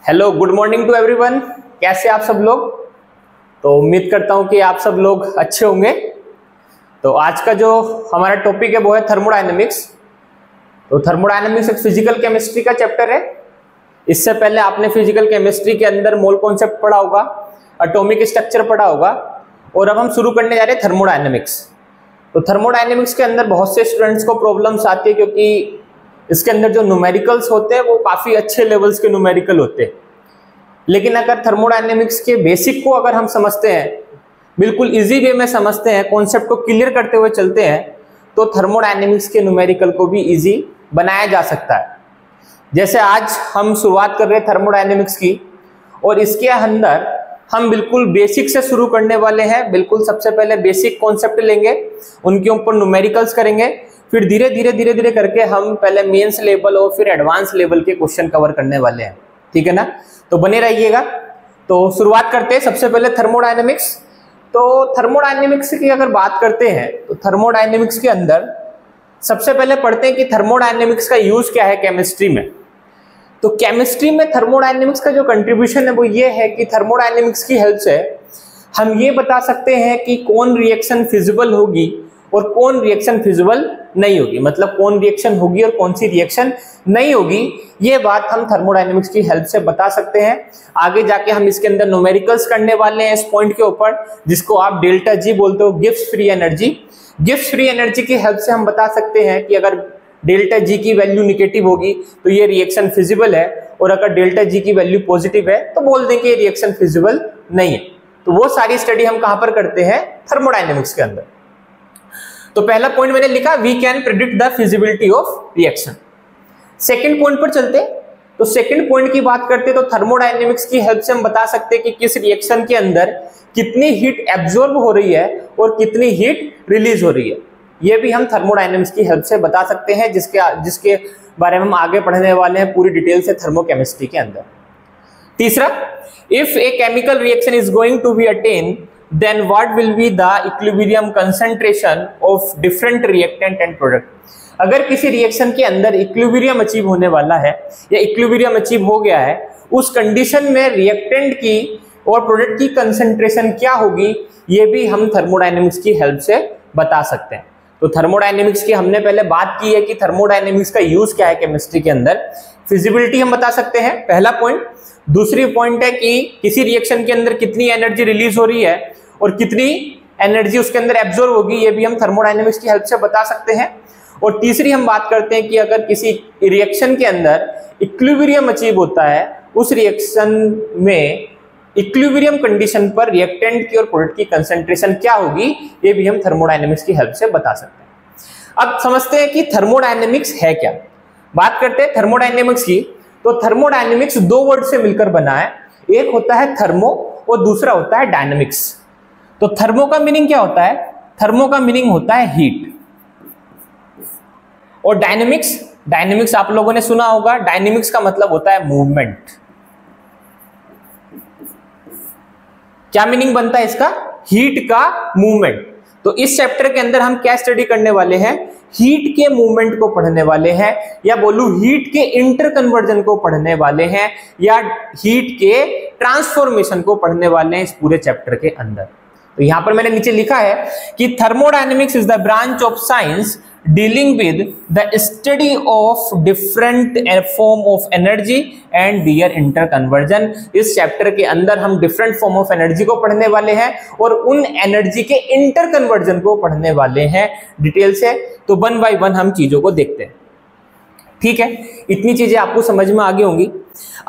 Hello, good morning to everyone. कैसे आप सब लोग? तो उम्मीद करता हूं कि आप सब लोग अच्छे होंगे। तो आज का जो हमारा टॉपिक है वो है थर्मोडायनेमिक्स। तो थर्मोडायनेमिक्स एक फिजिकल केमिस्ट्री का चैप्टर है। इससे पहले आपने फिजिकल केमिस्ट्री के अंदर मोल कॉन्सेप्ट पढ़ा होगा, एटॉमिक स्ट्रक्चर पढ़ा होगा, और अब हम शुरू करने जा रहे हैं थर्मोडायनेमिक्स। तो थर्मोडायनेमिक्स के अंदर बहुत से स्टूडेंट्स को प्रॉब्लम्स आती है क्योंकि इसके अंदर जो न्यूमेरिकल्स होते हैं वो काफी अच्छे लेवल्स के न्यूमेरिकल होते हैं। लेकिन अगर थर्मोडायनेमिक्स के बेसिक को अगर हम समझते हैं, बिल्कुल इजी वे में समझते हैं, कॉन्सेप्ट को क्लियर करते हुए चलते हैं, तो थर्मोडायनेमिक्स के न्यूमेरिकल को भी इजी बनाया जा सकता है। जैसे आज हम शुरुआत कर रहे हैं थर्मोडायनेमिक्स की, और इसके अंदर हम बिल्कुल बेसिक से शुरू करने वाले हैं। बिल्कुल सबसे पहले बेसिक कॉन्सेप्ट लेंगे, उनके ऊपर न्यूमेरिकल्स करेंगे, फिर धीरे धीरे करके हम पहले मेंस लेवल और फिर एडवांस लेवल के क्वेश्चन कवर करने वाले हैं। ठीक है ना? तो बने रहिएगा। तो शुरुआत करते हैं सबसे पहले थर्मोडायनेमिक्स। तो थर्मोडायनेमिक्स की अगर बात करते हैं तो थर्मोडायनेमिक्स के अंदर सबसे पहले पढ़ते हैं कि थर्मोडायनेमिक्स का यूज क्या है केमिस्ट्री में। तो केमिस्ट्री में थर्मोडायनेमिक्स का जो कंट्रीब्यूशन है वो ये है कि थर्मोडायनेमिक्स की हेल्प से हम ये बता सकते हैं कि कौन रिएक्शन फिजिबल होगी और कौन रिएक्शन फिजिबल नहीं होगी। मतलब कौन रिएक्शन होगी और कौन सी रिएक्शन नहीं होगी, ये बात हम थर्मोडायनेमिक्स की हेल्प से बता सकते हैं। आगे जाके हम इसके अंदर न्यूमेरिकल्स करने वाले हैं इस पॉइंट के ऊपर, जिसको आप डेल्टा जी बोलते हो, Gibbs free energy. Gibbs free energy की हेल्प से हम बता सकते हैं कि अगर डेल्टा जी की वैल्यू निगेटिव होगी तो ये रिएक्शन फिजिबल है, और अगर डेल्टा जी की वैल्यू पॉजिटिव है तो बोल दें कि ये रिएक्शन फिजिबल नहीं है। तो वो सारी स्टडी हम कहां पर करते हैं? थर्मोडायनेमिक्स के अंदर। तो पहला पॉइंट मैंने लिखा, we can predict the feasibility of reaction. Second point पर चलते। तो सेकंड पॉइंट की बात करते तो थर्मोडायनेमिक्स की हेल्प से हम बता सकते हैं कि किस रिएक्शन के अंदर कितनी हीट एब्जॉर्ब हो रही है और कितनी हीट रिलीज हो रही है। ये भी हम थर्मोडायनेमिक्स की हेल्प से बता सकते हैं, जिसके बारे में हम आगे पढ़ने वाले हैं पूरी डिटेल से थर्मोकेमिस्ट्री के अंदर। तीसरा, if a chemical reaction is going to be attain, then what will be the equilibrium concentration of different reactant and product। अगर किसी रिएक्शन के अंदर इक्विलिब्रियम अचीव होने वाला है या इक्विलिब्रियम अचीव हो गया है, उस कंडीशन में रिएक्टेंट की और प्रोडक्ट की कंसंट्रेशन क्या होगी, ये भी हम थर्मोडायनेमिक्स की हेल्प से बता सकते हैं। तो थर्मोडायनेमिक्स की हमने पहले बात की है कि थर्मोडायनेमिक्स का यूज क्या है केमिस्ट्री के अंदर। फिजिबिलिटी हम बता सकते हैं, पहला पॉइंट। दूसरी पॉइंट है कि किसी रिएक्शन के अंदर कितनी एनर्जी रिलीज हो रही है और कितनी एनर्जी उसके अंदर एब्जॉर्ब होगी, ये भी हम थर्मोडायनेमिक्स की हेल्प से बता सकते हैं। और तीसरी हम बात करते हैं कि अगर किसी रिएक्शन के अंदर इक्विलिब्रियम अचीव होता है, उस रिएक्शन में इक्विलिब्रियम कंडीशन पर रिएक्टेंट की और प्रोडक्ट की कंसंट्रेशन क्या होगी, ये भी हम थर्मोडायनेमिक्स की हेल्प से बता सकते हैं। अब समझते हैं कि थर्मोडायनेमिक्स है क्या। बात करते हैं थर्मोडायनेमिक्स की। तो थर्मोडायनेमिक्स दो वर्ड से मिलकर बना है, एक होता है थर्मो और दूसरा होता है डायनेमिक्स। तो थर्मो का मीनिंग क्या होता है? थर्मो का मीनिंग होता है हीट। और डायनेमिक्स आप लोगों ने सुना होगा, डायनेमिक्स का मतलब होता है मूवमेंट। क्या मीनिंग बनता है इसका? हीट का मूवमेंट। तो इस चैप्टर के अंदर हम क्या स्टडी करने वाले हैं? हीट के मूवमेंट को पढ़ने वाले हैं, या बोलूं हीट के इंटर कन्वर्जन को पढ़ने वाले हैं, या हीट के ट्रांसफॉर्मेशन को पढ़ने वाले हैं इस पूरे चैप्टर के अंदर। तो यहां पर मैंने नीचे लिखा है कि thermodynamics is the branch of science dealing with the study of different form of energy and their interconversion. इस चैप्टर के अंदर हम डिफरेंट फॉर्म ऑफ एनर्जी को पढ़ने वाले हैं और उन एनर्जी के इंटर कन्वर्जन को पढ़ने वाले हैं डिटेल से। तो वन बाय वन हम चीजों को देखते हैं। ठीक है, इतनी चीजें आपको समझ में आ गई होंगी।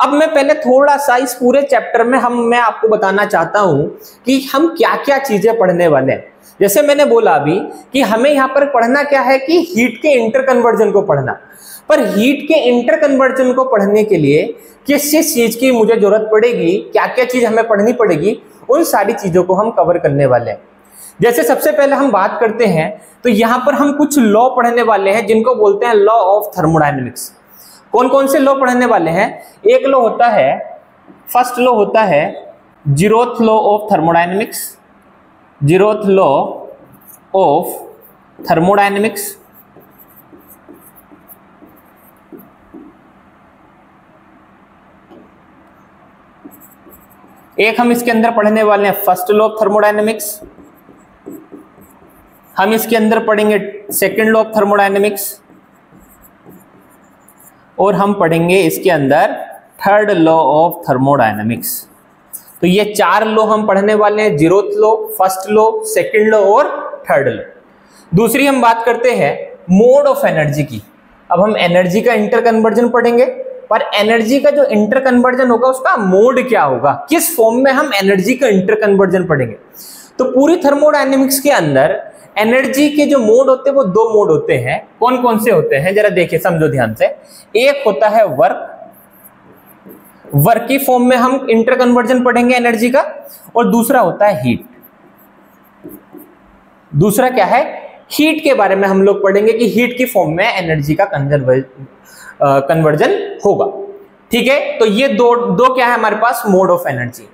अब मैं पहले थोड़ा सा इस पूरे चैप्टर में मैं आपको बताना चाहता हूं कि हम क्या क्या चीजें पढ़ने वाले हैं। जैसे मैंने बोला अभी कि हमें यहां पर पढ़ना क्या है कि हीट के इंटर कन्वर्जन को पढ़ना। पर हीट के इंटर कन्वर्जन को पढ़ने के लिए किस किस चीज की मुझे जरूरत पड़ेगी, क्या क्या चीज हमें पढ़नी पड़ेगी, उन सारी चीजों को हम कवर करने वाले हैं। जैसे सबसे पहले हम बात करते हैं तो यहां पर हम कुछ लॉ पढ़ने वाले हैं जिनको बोलते हैं लॉ ऑफ थर्मोडायनेमिक्स। कौन कौन से लॉ पढ़ने वाले हैं? एक लॉ होता है, फर्स्ट लॉ होता है zeroth law of thermodynamics. Zeroth law of thermodynamics. एक हम इसके अंदर पढ़ने वाले हैं फर्स्ट लॉ ऑफ थर्मोडायनेमिक्स, हम इसके अंदर पढ़ेंगे सेकंड लॉ ऑफ थर्मोडायनेमिक्स, और हम पढ़ेंगे इसके अंदर थर्ड लॉ ऑफ थर्मोडायनेमिक्स। तो ये 4 लॉ हम पढ़ने वाले हैं, zeroth law, first law, second law और थर्ड लॉ। दूसरी हम बात करते हैं मोड ऑफ एनर्जी की। अब हम एनर्जी का इंटर कन्वर्जन पढ़ेंगे, पर एनर्जी का जो इंटर कन्वर्जन होगा उसका मोड क्या होगा, किस फॉर्म में हम एनर्जी का इंटर कन्वर्जन पढ़ेंगे। तो पूरी थर्मोडायनेमिक्स के अंदर एनर्जी के जो मोड होते हैं वो 2 मोड होते हैं। कौन कौन से होते हैं जरा देखिए, समझो ध्यान से। एक होता है वर्क, वर्क की फॉर्म में हम इंटर कन्वर्जन पढ़ेंगे एनर्जी का, और दूसरा होता है हीट। दूसरा क्या है, हीट के बारे में हम लोग पढ़ेंगे कि हीट की फॉर्म में एनर्जी का कन्वर्जन होगा। ठीक है, तो ये दो क्या है हमारे पास, मोड ऑफ एनर्जी।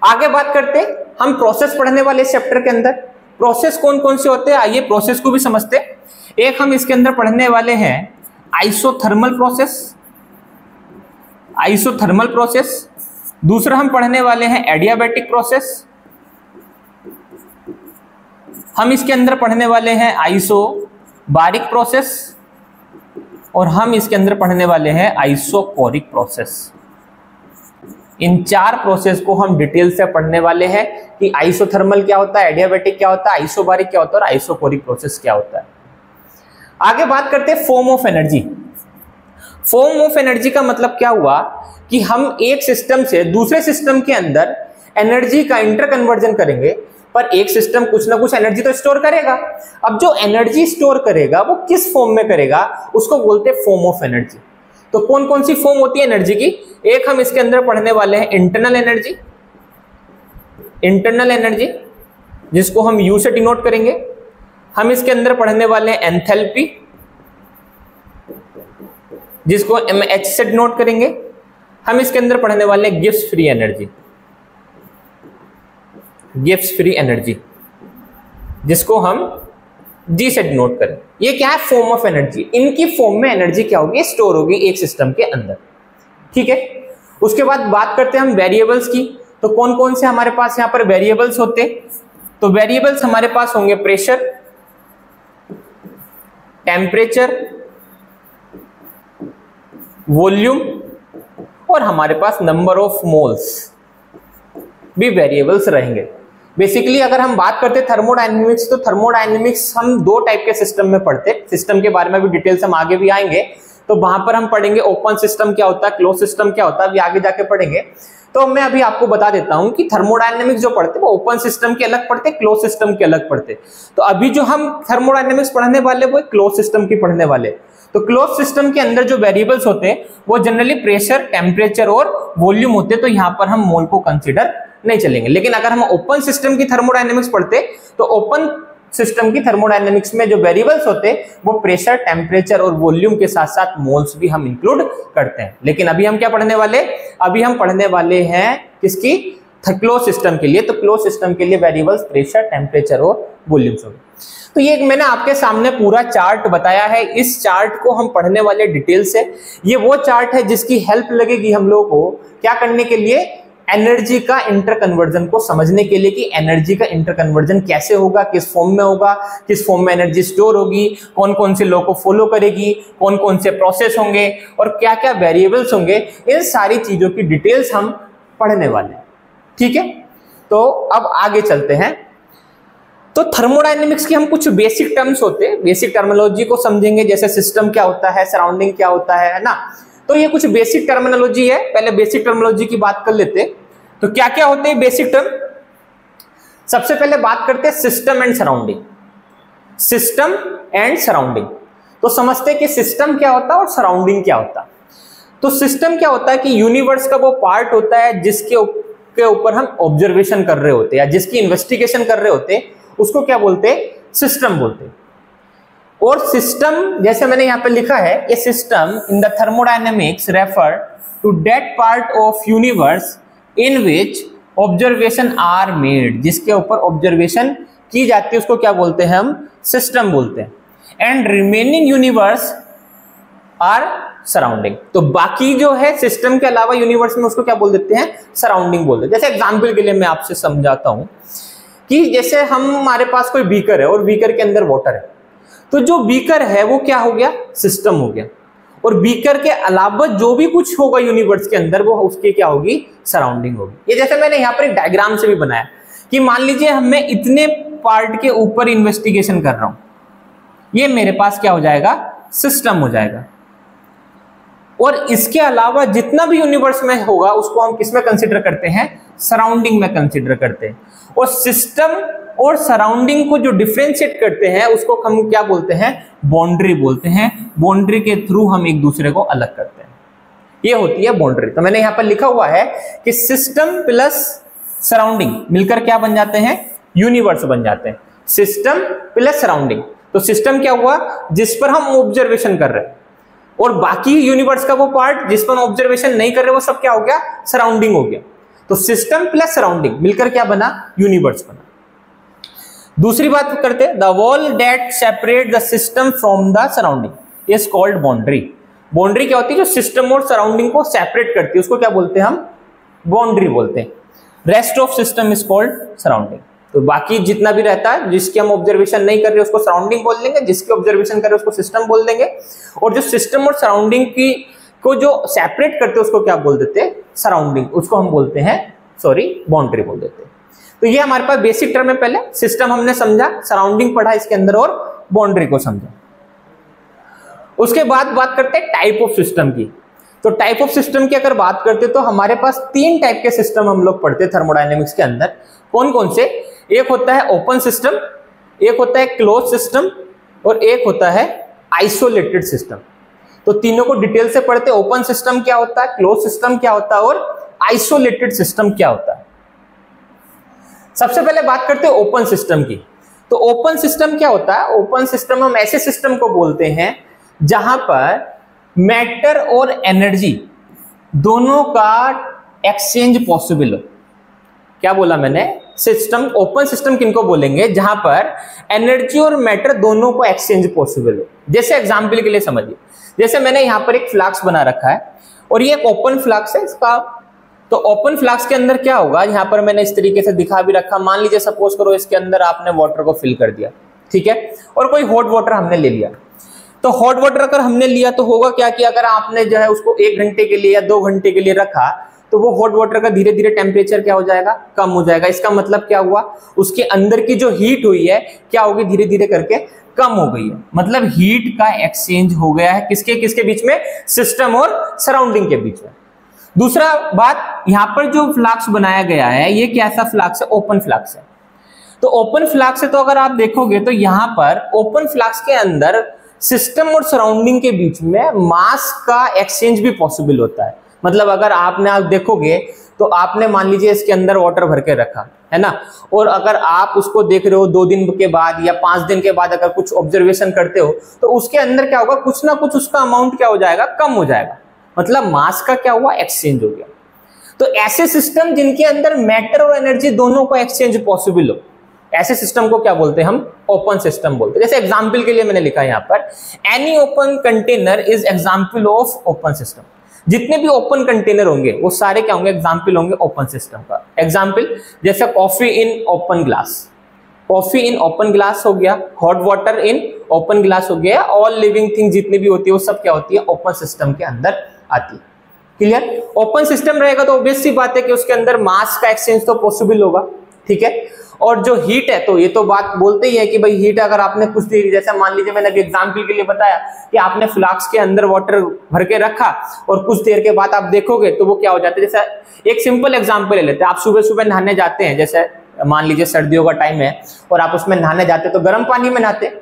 आगे बात करते हम प्रोसेस पढ़ने वाले चैप्टर के अंदर। प्रोसेस कौन कौन से होते हैं, आइए प्रोसेस को भी समझते। एक हम इसके अंदर पढ़ने वाले हैं आइसोथर्मल प्रोसेस, आइसोथर्मल प्रोसेस। दूसरा हम पढ़ने वाले हैं एडियाबैटिक प्रोसेस, हम इसके अंदर पढ़ने वाले हैं आइसोबारिक प्रोसेस, और हम इसके अंदर पढ़ने वाले हैं आइसोकोरिक प्रोसेस। इन 4 प्रोसेस को हम डिटेल से पढ़ने वाले हैं कि आइसोथर्मल क्या होता है, एडियाबैटिक क्या होता है, आइसोबारिक क्या होता है और आइसोकोरिक प्रोसेस क्या होता है। आगे बात करते हैं form of energy. Form of energy का मतलब क्या हुआ कि हम एक सिस्टम से दूसरे सिस्टम के अंदर एनर्जी का इंटर कन्वर्जन करेंगे, पर एक सिस्टम कुछ ना कुछ एनर्जी तो स्टोर करेगा। अब जो एनर्जी स्टोर करेगा वो किस फॉर्म में करेगा, उसको बोलते हैं फॉर्म ऑफ एनर्जी। तो कौन कौन सी फॉर्म होती है एनर्जी की, एक हम इसके अंदर पढ़ने वाले हैं इंटरनल एनर्जी, इंटरनल एनर्जी जिसको हम यू से डिनोट करेंगे। हम इसके अंदर पढ़ने वाले हैं एंथैल्पी, जिसको एच से डिनोट करेंगे। हम इसके अंदर पढ़ने वाले हैं Gibbs free energy, Gibbs free energy जिसको हम जी से डिनोट करें। ये क्या है, फॉर्म ऑफ एनर्जी। इनकी फॉर्म में एनर्जी क्या होगी, स्टोर होगी एक सिस्टम के अंदर। ठीक है, उसके बाद बात करते हैं हम वेरिएबल्स की। तो कौन कौन से हमारे पास यहाँ पर वेरिएबल्स होते, तो वेरिएबल्स हमारे पास होंगे प्रेशर, टेम्परेचर, वॉल्यूम, और हमारे पास नंबर ऑफ मोल्स भी वेरिएबल्स रहेंगे। बेसिकली अगर हम बात करते हैं थर्मोडायनेमिक्स, तो थर्मोडायनेमिक्स हम 2 टाइप के सिस्टम में पढ़ते हैं। सिस्टम के बारे में भी डिटेल्स हम आगे भी आएंगे, तो वहां पर हम पढ़ेंगे ओपन सिस्टम क्या होता है, क्लोज सिस्टम क्या होता है, अभी आगे जाके पढ़ेंगे। तो मैं अभी आपको बता देता हूं कि थर्मोडायनेमिक्स जो पढ़ते हैं वो ओपन सिस्टम के अलग पढ़ते, क्लोज सिस्टम के अलग पढ़ते। तो अभी जो हम थर्मोडायनेमिक्स पढ़ने वाले वो क्लोज सिस्टम की पढ़ने वाले। तो क्लोज सिस्टम के अंदर जो वेरिएबल्स होते हैं वो जनरली प्रेशर, टेम्परेचर और वॉल्यूम होते हैं, तो यहाँ पर हम मोल को कंसिडर नहीं चलेंगे। लेकिन अगर हम ओपन सिस्टम की थर्मोडायनेमिक्स पढ़ते तो ओपन सिस्टम की थर्मोडायनेमिक्स में जो वेरिएबल्स होते हैं वो प्रेशर, टेम्परेचर और वॉल्यूम के साथ साथ मोल्स भी हम इंक्लूड करते हैं। लेकिन अभी हम क्या पढ़ने वाले, अभी हम पढ़ने वाले हैं किसकी, क्लोज सिस्टम के लिए। तो क्लोज सिस्टम के लिए वेरिएबल्स प्रेशर, टेम्परेचर और वॉल्यूम्स होंगे। तो ये मैंने आपके सामने पूरा चार्ट बताया है, इस चार्ट को हम पढ़ने वाले डिटेल से। ये वो चार्ट है जिसकी हेल्प लगेगी हम लोगों को क्या करने के लिए, एनर्जी का इंटर कन्वर्जन को समझने के लिए कि एनर्जी का इंटर कन्वर्जन कैसे होगा, किस फॉर्म में होगा, किस फॉर्म में एनर्जी स्टोर होगी, कौन कौन से लॉ को फॉलो करेगी, कौन कौन से प्रोसेस होंगे और क्या क्या वेरिएबल्स होंगे। इन सारी चीजों की डिटेल्स हम पढ़ने वाले हैं। ठीक है, तो अब आगे चलते हैं। तो थर्मोडायनेमिक्स की हम कुछ बेसिक टर्म्स होते हैं, बेसिक टर्मिनोलॉजी को समझेंगे, जैसे सिस्टम क्या होता है, सराउंडिंग क्या होता है ना। तो ये कुछ बेसिक टर्मिनोलॉजी है। पहले बेसिक टर्मिनोलॉजी की बात कर लेते हैं। तो क्या क्या होते हैं बेसिक टर्म, सबसे पहले बात करते हैं system and surrounding. System and surrounding, तो समझते हैं कि सिस्टम क्या होता है और सराउंडिंग क्या होता है। तो सिस्टम क्या होता है कि यूनिवर्स का वो पार्ट होता है जिसके ऊपर हम ऑब्जर्वेशन कर रहे होते हैं या जिसकी इन्वेस्टिगेशन कर रहे होते हैं, उसको क्या बोलते हैं, सिस्टम बोलते हैं। और सिस्टम जैसे मैंने यहां पे लिखा है, ये system in the thermodynamics refer to that part of universe in which observation are made, जिसके ऊपर ऑब्जर्वेशन की जाती है उसको क्या बोलते हैं हम, सिस्टम बोलते हैं। And remaining universe are surrounding. तो बाकी जो है सिस्टम के अलावा यूनिवर्स में उसको क्या बोल देते हैं, सराउंडिंग बोल देते हैं। जैसे एग्जांपल के लिए मैं आपसे समझाता हूं कि जैसे हमारे पास कोई बीकर है और बीकर के अंदर वाटर है, तो जो बीकर है वो क्या हो गया, सिस्टम हो गया, और बीकर के अलावा जो भी कुछ होगा यूनिवर्स के अंदर वो उसकी क्या होगी, सराउंडिंग होगी। ये जैसे मैंने यहाँ पर एक डायग्राम से भी बनाया कि मान लीजिए मैं इतने पार्ट के ऊपर इन्वेस्टिगेशन कर रहा हूं, ये मेरे पास क्या हो जाएगा, सिस्टम हो जाएगा। और इसके अलावा जितना भी यूनिवर्स में होगा उसको हम किस में कंसीडर करते हैं, सराउंडिंग में कंसीडर करते हैं। और सिस्टम और सराउंडिंग को जो डिफरेंशिएट करते हैं उसको हम क्या बोलते हैं, बाउंड्री बोलते हैं। बाउंड्री के थ्रू हम एक दूसरे को अलग करते हैं, ये होती है बाउंड्री। तो मैंने यहां पर लिखा हुआ है कि सिस्टम प्लस सराउंडिंग मिलकर क्या बन जाते हैं, यूनिवर्स बन जाते हैं। सिस्टम प्लस सराउंडिंग, तो सिस्टम क्या हुआ, जिस पर हम ऑब्जर्वेशन कर रहे हैं, और बाकी यूनिवर्स का वो पार्ट जिस पर ऑब्जर्वेशन नहीं कर रहे वो सब क्या हो गया, सराउंडिंग हो गया। तो सिस्टम प्लस सराउंडिंग मिलकर क्या बना, यूनिवर्स बना। दूसरी बात करते हैं, the wall that separate the system from the surrounding is called boundary. Boundary क्या होती है, जो सिस्टम और सराउंडिंग को सेपरेट करती है उसको क्या बोलते हैं हम, बाउंड्री बोलते हैं। Rest of system is called surrounding. तो बाकी जितना भी रहता है जिसकी हम ऑब्जर्वेशन नहीं कर रहे उसको सराउंडिंग बोल देंगे, जिसकी ऑब्जर्वेशन कर रहे उसको सिस्टम बोल देंगे, और जो सिस्टम और सराउंडिंग की को जो सेपरेट करते हैं उसको क्या बोल देते हैं, सराउंडिंग, उसको हम बोलते हैं बाउंड्री बोल देते हैं। तो ये हमारे पास बेसिक टर्म है। पहले सिस्टम हमने समझा, सराउंडिंग पढ़ा इसके अंदर, और बाउंड्री को समझा। उसके बाद बात करते हैं टाइप ऑफ सिस्टम की। तो टाइप ऑफ सिस्टम की अगर बात करते तो हमारे पास 3 टाइप के सिस्टम हम लोग पढ़ते हैं थर्मोडायनेमिक्स के अंदर। कौन कौन से, एक होता है ओपन सिस्टम, एक होता है क्लोज सिस्टम, और एक होता है आइसोलेटेड सिस्टम। तो तीनों को डिटेल से पढ़ते हैं, ओपन सिस्टम क्या होता है, क्लोज सिस्टम क्या होता है, और आइसोलेटेड सिस्टम क्या होता है। सबसे पहले बात करते हैं ओपन सिस्टम की। तो ओपन सिस्टम क्या होता है, ओपन सिस्टम हम ऐसे सिस्टम को बोलते हैं जहां पर मैटर और एनर्जी दोनों का एक्सचेंज पॉसिबल हो। क्या बोला मैंने, सिस्टम, ओपन सिस्टम किनको बोलेंगे, जहां पर एनर्जी और मैटर दोनों को एक्सचेंज पॉसिबल हो। जैसे एग्जांपल के लिए समझिए, जैसे मैंने यहां पर एक फ्लास्क बना रखा है और ये एक ओपन फ्लास्क है इसका। तो ओपन फ्लास्क के अंदर क्या होगा, यहां पर मैंने इस तरीके से दिखा भी रखा। मान लीजिए सपोज करो इसके अंदर आपने वाटर को फिल कर दिया, ठीक है, और कोई हॉट वाटर हमने ले लिया। तो हॉट वाटर अगर हमने लिया तो होगा क्या कि अगर आपने जो है उसको 1 घंटे के लिए या 2 घंटे के लिए रखा तो वो हॉट वाटर का धीरे धीरे टेम्परेचर क्या हो जाएगा, कम हो जाएगा। इसका मतलब क्या हुआ, उसके अंदर की जो हीट हुई है क्या होगी, धीरे धीरे करके कम हो गई है। मतलब हीट का एक्सचेंज हो गया है किसके किसके बीच में, सिस्टम और सराउंडिंग के बीच में। दूसरा बात, यहां पर जो फ्लास्क बनाया गया है ये कैसा फ्लास्क है, ओपन फ्लास्क है। तो ओपन फ्लास्क से तो अगर आप देखोगे तो यहां पर ओपन फ्लास्क के अंदर सिस्टम और सराउंडिंग के बीच में मास का एक्सचेंज भी पॉसिबल होता है। मतलब अगर आप देखोगे तो आपने मान लीजिए इसके अंदर वाटर भर के रखा है ना, और अगर आप उसको देख रहे हो 2 दिन के बाद या 5 दिन के बाद अगर कुछ ऑब्जर्वेशन करते हो तो उसके अंदर क्या होगा, कुछ ना कुछ उसका अमाउंट क्या हो जाएगा, कम हो जाएगा। मतलब मास का क्या हुआ, एक्सचेंज हो गया। तो ऐसे सिस्टम जिनके अंदर मैटर और एनर्जी दोनों को एक्सचेंज पॉसिबल हो, ऐसे सिस्टम को क्या बोलते हैं, हम ओपन सिस्टम बोलते हैं। जैसे एग्जांपल के लिए मैंने लिखा है यहां पर, any open container is example of open system. जितने भी ओपन कंटेनर होंगे वो सारे क्या होंगे, एग्जांपल होंगे ओपन सिस्टम का। एग्जांपल जैसे coffee in open glass, coffee in open glass हो गया, hot water in open glass हो गया। ऑल लिविंग थिंग जितनी भी होती है वो सब क्या होती है, ओपन सिस्टम के अंदर आती है। क्लियर, ओपन सिस्टम रहेगा तो ऑब्वियस सी बात है कि उसके अंदर मास का एक्सचेंज तो पॉसिबल होगा, ठीक है। और जो हीट है तो ये तो बात बोलते ही है कि भाई हीट अगर आपने कुछ देर, जैसा मान लीजिए मैंने अभी एग्जांपल के लिए बताया कि आपने फ्लास्क के अंदर वाटर भर के रखा और कुछ देर के बाद आप देखोगे तो वो क्या हो जाता है। जैसे एक सिंपल एग्जांपल ले लेते हैं, आप सुबह सुबह नहाने जाते हैं, जैसे मान लीजिए सर्दियों का टाइम है और आप उसमें नहाने जाते हैं तो गर्म पानी में नहाते।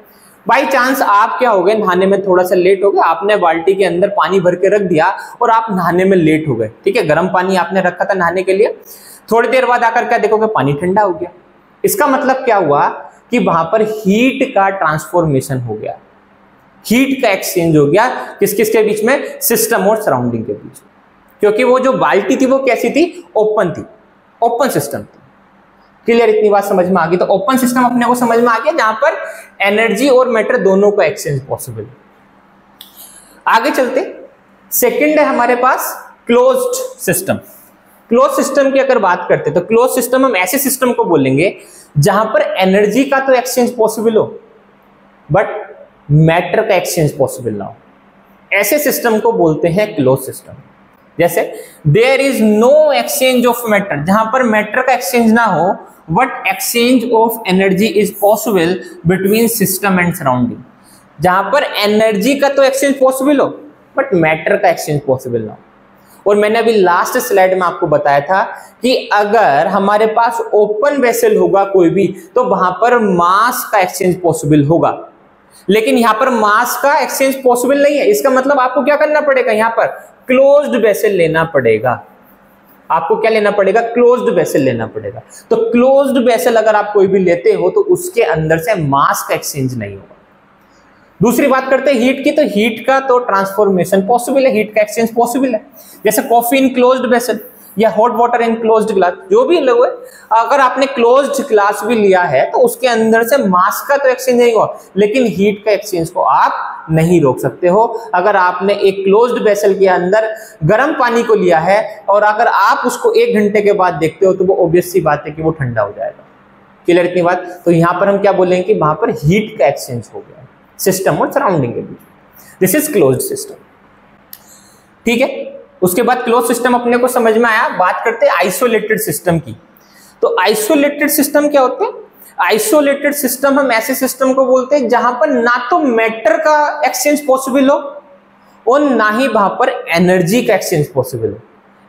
बाई चांस आप क्या हो गए, नहाने में थोड़ा सा लेट हो गए, आपने बाल्टी के अंदर पानी भर के रख दिया और आप नहाने में लेट हो गए, ठीक है। गर्म पानी आपने रखा था नहाने के लिए, थोड़ी देर बाद आकर क्या देखोगे, पानी ठंडा हो गया। इसका मतलब क्या हुआ कि वहां पर हीट का ट्रांसफॉर्मेशन हो गया, हीट का एक्सचेंज हो गया किस किस के बीच में, सिस्टम और सराउंडिंग के बीच में। क्योंकि वो जो बाल्टी थी वो कैसी थी, ओपन थी, ओपन सिस्टम थी। क्लियर, इतनी बात समझ में आ गई। तो ओपन सिस्टम अपने को समझ में आ गया जहां पर एनर्जी और मैटर दोनों को एक्सचेंज पॉसिबल है। आगे चलते, सेकंड है हमारे पास क्लोज्ड सिस्टम। क्लोज सिस्टम की अगर बात करते हैं तो क्लोज सिस्टम हम ऐसे सिस्टम को बोलेंगे जहां पर एनर्जी का तो एक्सचेंज पॉसिबल हो बट मैटर का एक्सचेंज पॉसिबल ना हो, ऐसे सिस्टम को बोलते हैं क्लोज सिस्टम। जैसे there is no exchange of matter, जहां पर मैटर का एक्सचेंज ना हो but exchange of energy is possible between system and surrounding, जहां पर एनर्जी का तो एक्सचेंज पॉसिबल हो बट मैटर का एक्सचेंज पॉसिबल ना हो। और मैंने अभी लास्ट स्लाइड में आपको बताया था कि अगर हमारे पास ओपन वेसल होगा कोई भी तो वहां पर मास का एक्सचेंज पॉसिबल होगा, लेकिन यहां पर मास का एक्सचेंज पॉसिबल नहीं है। इसका मतलब आपको क्या करना पड़ेगा, यहां पर क्लोज्ड वेसल लेना पड़ेगा। आपको क्या लेना पड़ेगा, क्लोज्ड वेसल लेना पड़ेगा। तो क्लोज्ड वेसल अगर आप कोई भी लेते हो तो उसके अंदर से मास का एक्सचेंज नहीं होगा। दूसरी बात करते हैं हीट की, तो हीट का तो ट्रांसफॉर्मेशन पॉसिबल है, हीट का एक्सचेंज पॉसिबल है। जैसे कॉफी इन क्लोज्ड वेसल या hot water in closed glass, जो भी लोग है, अगर आपने क्लोज्ड ग्लास भी लिया है तो उसके अंदर से मास का तो एक्सचेंज नहीं होगा, लेकिन हीट का एक्सचेंज को आप नहीं रोक सकते हो। अगर आपने एक क्लोज्ड वेसल के अंदर गर्म पानी को लिया है और अगर आप उसको 1 घंटे के बाद देखते हो तो वो ऑब्वियस सी बात है कि वो ठंडा हो जाएगा। क्लियर इतनी बात? तो यहां पर हम क्या बोलेंगे कि वहां पर हीट का एक्सचेंज हो गया सिस्टम और सराउंडिंग के बीच। This is closed system. ठीक है, उसके बाद क्लोज सिस्टम अपने को समझ में आया। बात करते हैं आइसोलेटेड सिस्टम की। तो आइसोलेटेड सिस्टम क्या होते हैं? आइसोलेटेड सिस्टम हम ऐसे सिस्टम को बोलते हैं जहां पर ना तो मैटर का एक्सचेंज पॉसिबल हो और ना ही वहां पर एनर्जी का एक्सचेंज पॉसिबल हो।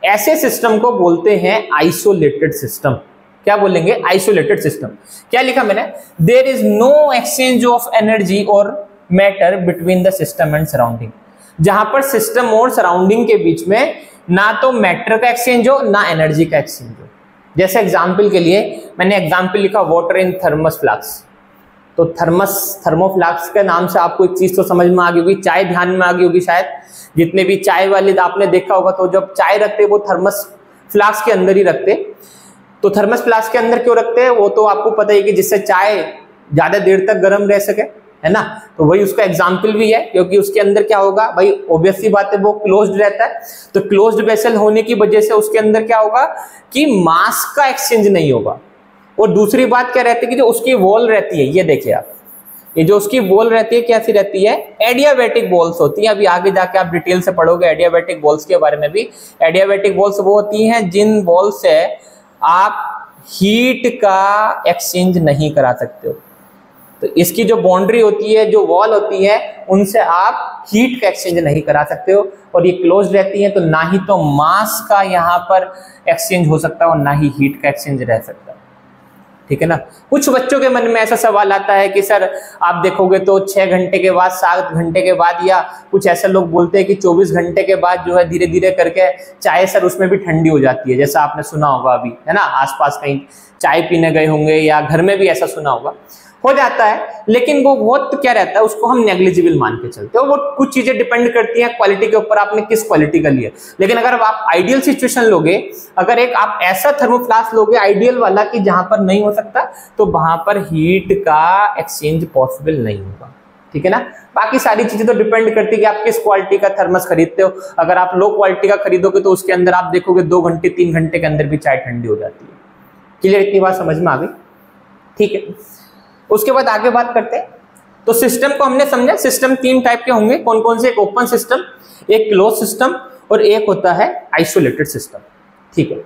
ऐसे सिस्टम को बोलते हैं आइसोलेटेड सिस्टम। क्या बोलेंगे? Isolated system. क्या लिखा मैंने? There is no exchange of energy और matter between the system and surrounding, जहां पर सिस्टम और सराउंडिंग के बीच में ना तो मैटर का एक्सचेंज हो ना एनर्जी का एक्सचेंज हो। जैसे एग्जांपल के लिए मैंने एग्जांपल लिखा वाटर इन थर्मस फ्लास्क। तो थर्मोफ्लास्क के नाम से आपको एक चीज तो समझ में आ गई होगी, चाय ध्यान में आ गई होगी शायद। जितने भी चाय वाले आपने देखा होगा तो जब चाय रखते वो थर्मस फ्लास्क के अंदर ही रखते। तो थर्मस फ्लास्क के अंदर क्यों रखते हैं वो तो आपको पता ही कि जिससे चाय ज्यादा देर तक गर्म रह सके, है ना। तो वही उसका एग्जाम्पल भी है, क्योंकि उसके अंदर क्या होगा भाई, ऑब्वियस सी बात है वो क्लोज्ड रहता है। तो क्लोज्ड वेसल होने की वजह से उसके अंदर क्या होगा कि मास का एक्सचेंज नहीं होगा। और दूसरी बात क्या रहती है कि जो उसकी वॉल रहती है, ये देखिए आप, ये जो उसकी वॉल रहती है कैसी रहती है, एडियाबैटिक वॉल्स होती है। अभी आगे जाके आप डिटेल से पढ़ोगे एडियाबैटिक वॉल्स के बारे में भी। एडियाबैटिक वॉल्स वो होती हैं जिन वॉल से आप हीट का एक्सचेंज नहीं करा सकते हो। तो इसकी जो बाउंड्री होती है, जो वॉल होती है, उनसे आप हीट का एक्सचेंज नहीं करा सकते हो। और ये क्लोज रहती है तो ना ही तो मास का यहाँ पर एक्सचेंज हो सकता है और ना ही हीट का एक्सचेंज रह सकता है। ठीक है ना। कुछ बच्चों के मन में ऐसा सवाल आता है कि सर आप देखोगे तो 6 घंटे के बाद, 7 घंटे के बाद, या कुछ ऐसे लोग बोलते हैं कि 24 घंटे के बाद जो है धीरे धीरे करके चाय सर उसमें भी ठंडी हो जाती है। जैसा आपने सुना होगा अभी, है ना, आसपास कहीं चाय पीने गए होंगे या घर में भी ऐसा सुना होगा, हो जाता है। लेकिन वो बहुत क्या रहता है, उसको हम नेग्लिजिबल मान के चलते हो। वो कुछ चीजें डिपेंड करती हैं क्वालिटी के ऊपर, आपने किस क्वालिटी का लिया। लेकिन अगर आप आइडियल सिचुएशन लोगे, अगर एक आप ऐसा थर्मोफ्लास्क लोगे आइडियल वाला कि जहां पर नहीं हो सकता, तो वहां पर हीट का एक्सचेंज पॉसिबल नहीं होगा। ठीक है ना। बाकी सारी चीजें तो डिपेंड करती है कि आप किस क्वालिटी का थर्मस खरीदते हो। अगर आप लो क्वालिटी का खरीदोगे तो उसके अंदर आप देखोगे 2 घंटे 3 घंटे के अंदर भी चाय ठंडी हो जाती है। क्लियर, इतनी बात समझ में आ गई? ठीक है। उसके बाद आगे बात करते हैं। तो सिस्टम को हमने समझा, सिस्टम 3 टाइप के होंगे। कौन कौन से? एक ओपन सिस्टम, एक क्लोज सिस्टम और एक होता है आइसोलेटेड सिस्टम। ठीक है।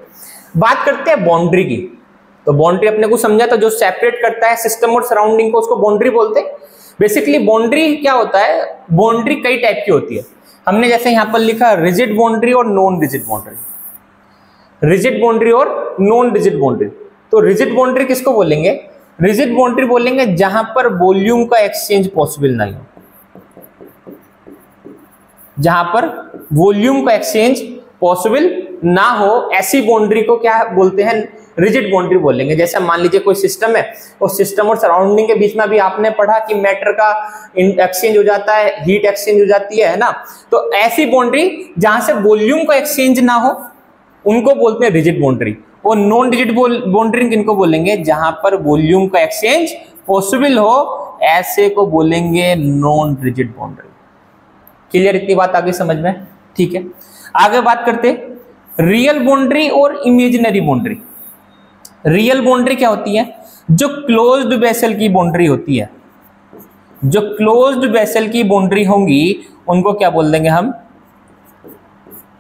बात करते हैं बाउंड्री की। तो बाउंड्री अपने को समझा, तो जो सेपरेट करता है सिस्टम और सराउंडिंग को उसको बाउंड्री बोलते हैं। बेसिकली बाउंड्री क्या होता है, बाउंड्री कई टाइप की होती है। हमने जैसे यहां पर लिखा रिजिड बाउंड्री और non rigid boundary. Rigid boundary और नॉन रिजिड बाउंड्री। तो रिजिड बाउंड्री किसको बोलेंगे? रिजिड बाउंड्री बोलेंगे जहां पर वॉल्यूम का एक्सचेंज पॉसिबल नहीं हो। जहां पर वॉल्यूम का एक्सचेंज पॉसिबल ना हो, ऐसी बाउंड्री को क्या बोलते हैं? रिजिड बाउंड्री बोलेंगे। जैसे मान लीजिए कोई सिस्टम है, और सिस्टम और सराउंडिंग के बीच में भी आपने पढ़ा कि मैटर का एक्सचेंज हो जाता है, हीट एक्सचेंज हो जाती है ना। तो ऐसी बाउंड्री जहां से वॉल्यूम का एक्सचेंज ना हो, उनको बोलते हैं रिजिड बाउंड्री। और नॉन रिजिड बाउंड्री किनको बोलेंगे? जहां पर वॉल्यूम का एक्सचेंज पॉसिबल हो, ऐसे को बोलेंगे नॉन रिजिड बाउंड्री। क्लियर, इतनी बात आगे समझ में? ठीक है, आगे बात करते रियल बाउंड्री और इमेजिनरी बाउंड्री। रियल बाउंड्री क्या होती है? जो क्लोज्ड वेसल की बाउंड्री होती है, जो क्लोज्ड वेसल की बाउंड्री होंगी उनको क्या बोल देंगे हम?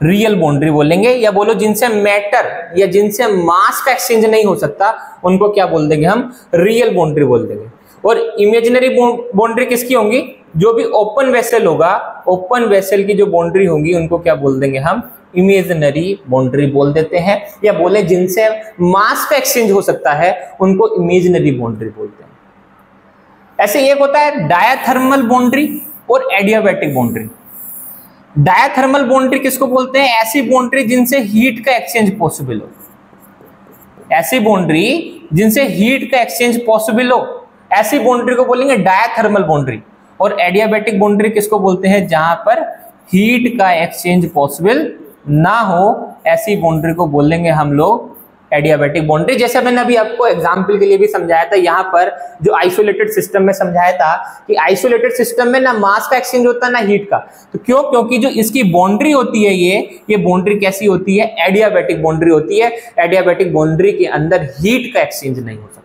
रियल बाउंड्री बोलेंगे, या बोलो जिनसे मैटर या जिनसे मास का एक्सचेंज नहीं हो सकता उनको क्या बोल देंगे हम? रियल बाउंड्री बोल देंगे। और इमेजिनरी बाउंड्री किसकी होंगी? जो भी ओपन वेसल होगा, ओपन वेसल की जो बाउंड्री होंगी उनको क्या बोल देंगे हम? इमेजिनरी बाउंड्री बोल देते हैं, या बोले जिनसे मास का एक्सचेंज हो सकता है उनको इमेजिनरी बाउंड्री बोलते हैं। ऐसे एक होता है डायाथर्मल बाउंड्री और एडियाबैटिक बाउंड्री। डायाथर्मल बाउंड्री किसको बोलते हैं? ऐसी बाउंड्री जिनसे हीट का एक्सचेंज पॉसिबल हो, ऐसी बाउंड्री जिनसे हीट का एक्सचेंज पॉसिबल हो, ऐसी बाउंड्री को बोलेंगे डायाथर्मल बाउंड्री। और एडियाबैटिक बाउंड्री किसको बोलते हैं? जहां पर हीट का एक्सचेंज पॉसिबल ना हो, ऐसी बाउंड्री को बोलेंगे हम लोग एडियाबैटिक बाउंड्री। जैसे मैंने अभी आपको एग्जांपल के लिए भी समझाया था, यहाँ पर जो आइसोलेटेड सिस्टम में समझाया था कि आइसोलेटेड सिस्टम में ना मास का एक्सचेंज होता है ना हीट का। तो क्यों? क्योंकि जो इसकी बाउंड्री होती है ये बाउंड्री कैसी होती है? एडियाबैटिक बाउंड्री होती है। एडियाबैटिक बाउंड्री के अंदर हीट का एक्सचेंज नहीं हो सकता।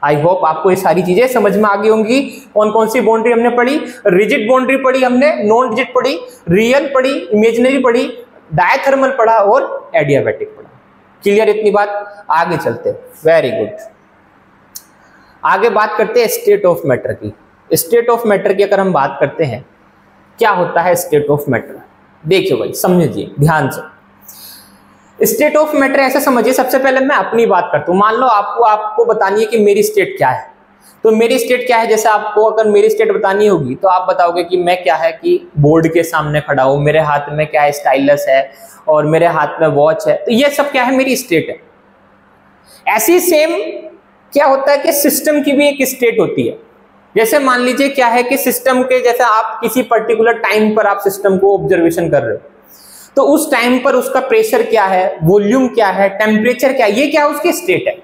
आई होप आपको ये सारी चीजें समझ में आ गई होंगी। कौन कौन सी बाउंड्री हमने पढ़ी? रिजिड बाउंड्री पढ़ी हमने, नॉन रिजिड पढ़ी, रियल पढ़ी, इमेजिनरी पढ़ी, डायाथर्मल पढ़ा और एडियाबैटिक पढ़ा। क्लियर इतनी बात? आगे चलते, वेरी गुड। आगे बात करते हैं स्टेट ऑफ मैटर की। स्टेट ऑफ मैटर की अगर हम बात करते हैं, क्या होता है स्टेट ऑफ मैटर? देखिए भाई, समझिए ध्यान से। स्टेट ऑफ मैटर ऐसा समझिए, सबसे पहले मैं अपनी बात करता हूं। मान लो आपको बतानी है कि मेरी स्टेट क्या है। तो मेरी स्टेट क्या है? जैसे आपको अगर मेरी स्टेट बतानी होगी तो आप बताओगे कि मैं क्या है कि बोर्ड के सामने खड़ा हूं, मेरे हाथ में क्या है? स्टाइलस है और मेरे हाथ में वॉच है। तो ये सब क्या है? मेरी स्टेट है। ऐसी सेम क्या होता है कि सिस्टम की भी एक स्टेट होती है। जैसे मान लीजिए क्या है कि सिस्टम के, जैसे आप किसी पर्टिकुलर टाइम पर आप सिस्टम को ऑब्जर्वेशन कर रहे हो, तो उस टाइम पर उसका प्रेशर क्या है, वॉल्यूम क्या है, टेम्परेचर क्या है, ये क्या उसकी स्टेट है।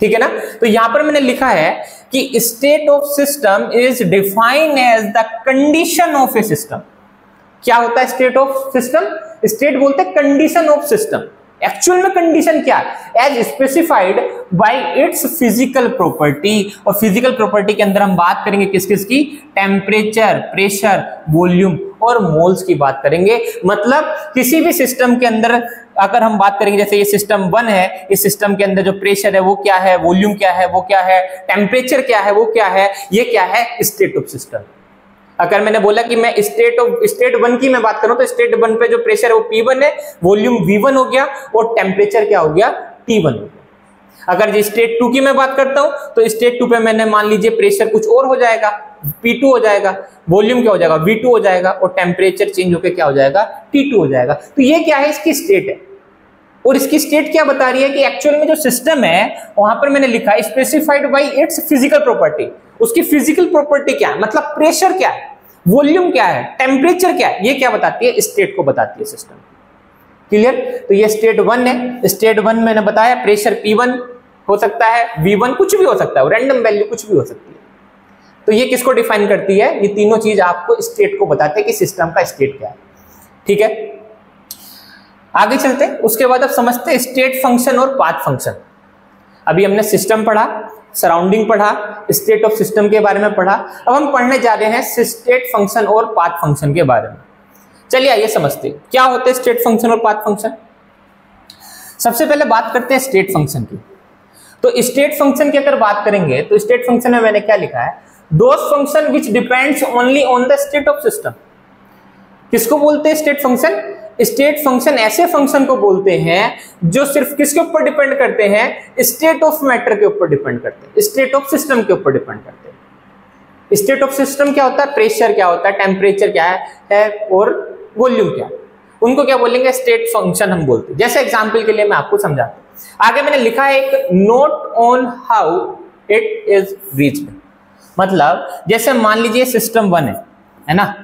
ठीक है ना? तो यहां पर मैंने लिखा है कि state of system is defined as the condition of a system. क्या होता है स्टेट ऑफ सिस्टम? स्टेट बोलते हैं कंडीशन ऑफ सिस्टम। एक्चुअल में कंडीशन क्या है? As specified by its physical property. और फिजिकल प्रॉपर्टी के अंदर हम बात करेंगे किस किस की? टेम्परेचर, प्रेशर, वॉल्यूम और मोल्स की बात करेंगे। मतलब किसी भी सिस्टम के अंदर अगर हम बात करेंगे, जैसे ये सिस्टम 1 है, इस सिस्टम के अंदर जो प्रेशर है वो क्या है, वॉल्यूम क्या है, वो क्या है, टेम्परेचर क्या है, वो क्या है, ये क्या है? State of system. अगर मैंने बोला कि मैं स्टेट 1 की मैं बात करूं तो स्टेट 1 पे जो प्रेशर है वो P1 है, वॉल्यूम V1 हो गया और टेम्परेचर क्या हो गया? T1 हो गया। अगर जो स्टेट 2 की मैं बात करता हूं तो स्टेट 2 पे मैंने मान लीजिए प्रेशर कुछ और हो जाएगा, P2 हो जाएगा, वॉल्यूम क्या हो जाएगा? V2 हो जाएगा और टेम्परेचर चेंज होकर क्या हो जाएगा? T2 हो जाएगा। तो ये क्या है? इसकी स्टेट है। और इसकी स्टेट क्या बता रही है कि एक्चुअल में जो सिस्टम है वहां पर मैंने लिखा है specified by its physical property. उसकी फिजिकल प्रॉपर्टी क्या है? मतलब प्रेशर क्या है, वॉल्यूम क्या है, टेम्परेचर क्या है, ये क्या बताती है? स्टेट को बताती है सिस्टम। क्लियर? तो ये स्टेट 1 है। स्टेट 1 मैंने बताया प्रेशर P1 हो सकता है, V1 कुछ भी हो सकता है, रैंडम वैल्यू कुछ भी हो सकती है। तो ये किसको डिफाइन करती है? ये तीनों चीज आपको स्टेट को बताते हैं कि सिस्टम का स्टेट क्या है। ठीक है, आगे चलते हैं। उसके बाद अब समझते हैं स्टेट फंक्शन और पाथ फंक्शन। अभी हमने सिस्टम पढ़ा, सराउंडिंग पढ़ा, स्टेट ऑफ सिस्टम के बारे में पढ़ा। अब हम पढ़ने जा रहे हैं स्टेट फंक्शन और पाथ फंक्शन के बारे में। चलिए आइए समझते हैं क्या होते हैं स्टेट फंक्शन और पाथ फंक्शन। सबसे पहले बात करते हैं स्टेट फंक्शन की। तो स्टेट फंक्शन की अगर बात करेंगे तो स्टेट फंक्शन में मैंने क्या लिखा है? Those function which depends only on the state of system. किसको बोलते हैं स्टेट फंक्शन? स्टेट फंक्शन ऐसे फंक्शन को बोलते हैं जो सिर्फ किसके ऊपर डिपेंड करते हैं? स्टेट ऑफ मैटर के ऊपर डिपेंड करते हैं, स्टेट ऑफ सिस्टम के ऊपर डिपेंड करते हैं। स्टेट ऑफ सिस्टम क्या होता है? प्रेशर क्या होता है, टेम्परेचर क्या है और वॉल्यूम क्या है, उनको क्या बोलेंगे? स्टेट फंक्शन हम बोलते हैं। जैसे एग्जांपल के लिए मैं आपको समझाता हूं। आगे मैंने लिखा है एक note on how it is reached. मतलब जैसे मान लीजिए सिस्टम 1 है ना,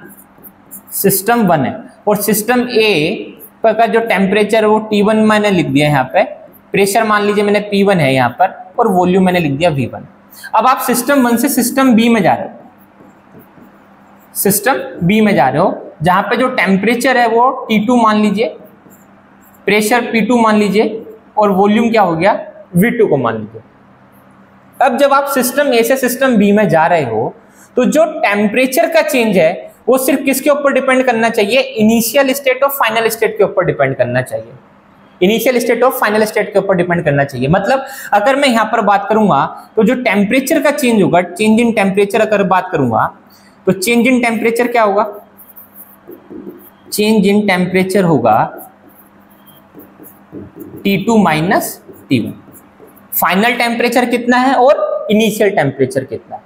सिस्टम 1 है और सिस्टम ए का जो टेम्परेचर वो T1 मैंने लिख दिया यहाँ पे, प्रेशर मान लीजिए मैंने P1 है यहाँ पर और वॉल्यूम मैंने लिख दिया V1। अब आप सिस्टम 1 से सिस्टम B में जा रहे हो, सिस्टम B में जा रहे हो जहां पे जो टेम्परेचर है वो T2 मान लीजिए, प्रेशर P2 मान लीजिए और वॉल्यूम क्या हो गया V2 को मान लीजिए। अब जब आप सिस्टम ए से सिस्टम बी में जा रहे हो तो जो टेम्परेचर का चेंज है वो सिर्फ किसके ऊपर डिपेंड करना चाहिए, इनिशियल स्टेट और फाइनल स्टेट के ऊपर डिपेंड करना चाहिए। इनिशियल स्टेट और फाइनल स्टेट के ऊपर डिपेंड करना चाहिए। मतलब अगर मैं यहां पर बात करूंगा तो जो टेम्परेचर का चेंज होगा, चेंज इन टेम्परेचर अगर बात करूंगा तो चेंज इन टेम्परेचर क्या होगा, चेंज इन टेम्परेचर होगा T2 minus T1। Final temperature कितना है और इनिशियल टेम्परेचर कितना है,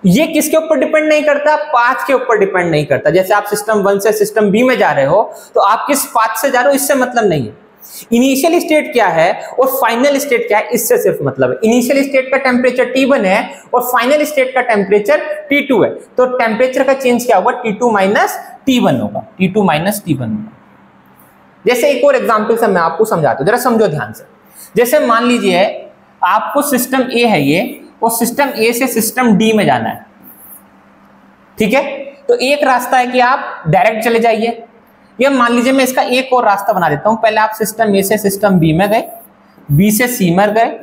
ये किसके ऊपर डिपेंड नहीं करता, पाथ के ऊपर डिपेंड नहीं करता। जैसे आप सिस्टम 1 से सिस्टम बी में जा रहे हो तो आप किस पाथ से जा रहे हो इससे मतलब नहीं है। इनिशियल स्टेट क्या है और फाइनल स्टेट क्या है इससे सिर्फ मतलब है। इनिशियल स्टेट का टेम्परेचर T1 है और फाइनल स्टेट का टेम्परेचर T2 है, तो टेम्परेचर का चेंज क्या होगा, T2 माइनस T1 होगा, T2 माइनस T1 होगा। जैसे एक और एग्जांपल से मैं आपको समझाता हूं, जरा समझो ध्यान से। जैसे मान लीजिए आपको सिस्टम ए है ये, और सिस्टम ए से सिस्टम डी में जाना है, ठीक है। तो एक रास्ता है कि आप डायरेक्ट चले जाइए, या मान लीजिए मैं इसका एक और रास्ता बना देता हूं। पहले आप सिस्टम ए से सिस्टम बी में गए, बी से सी में गए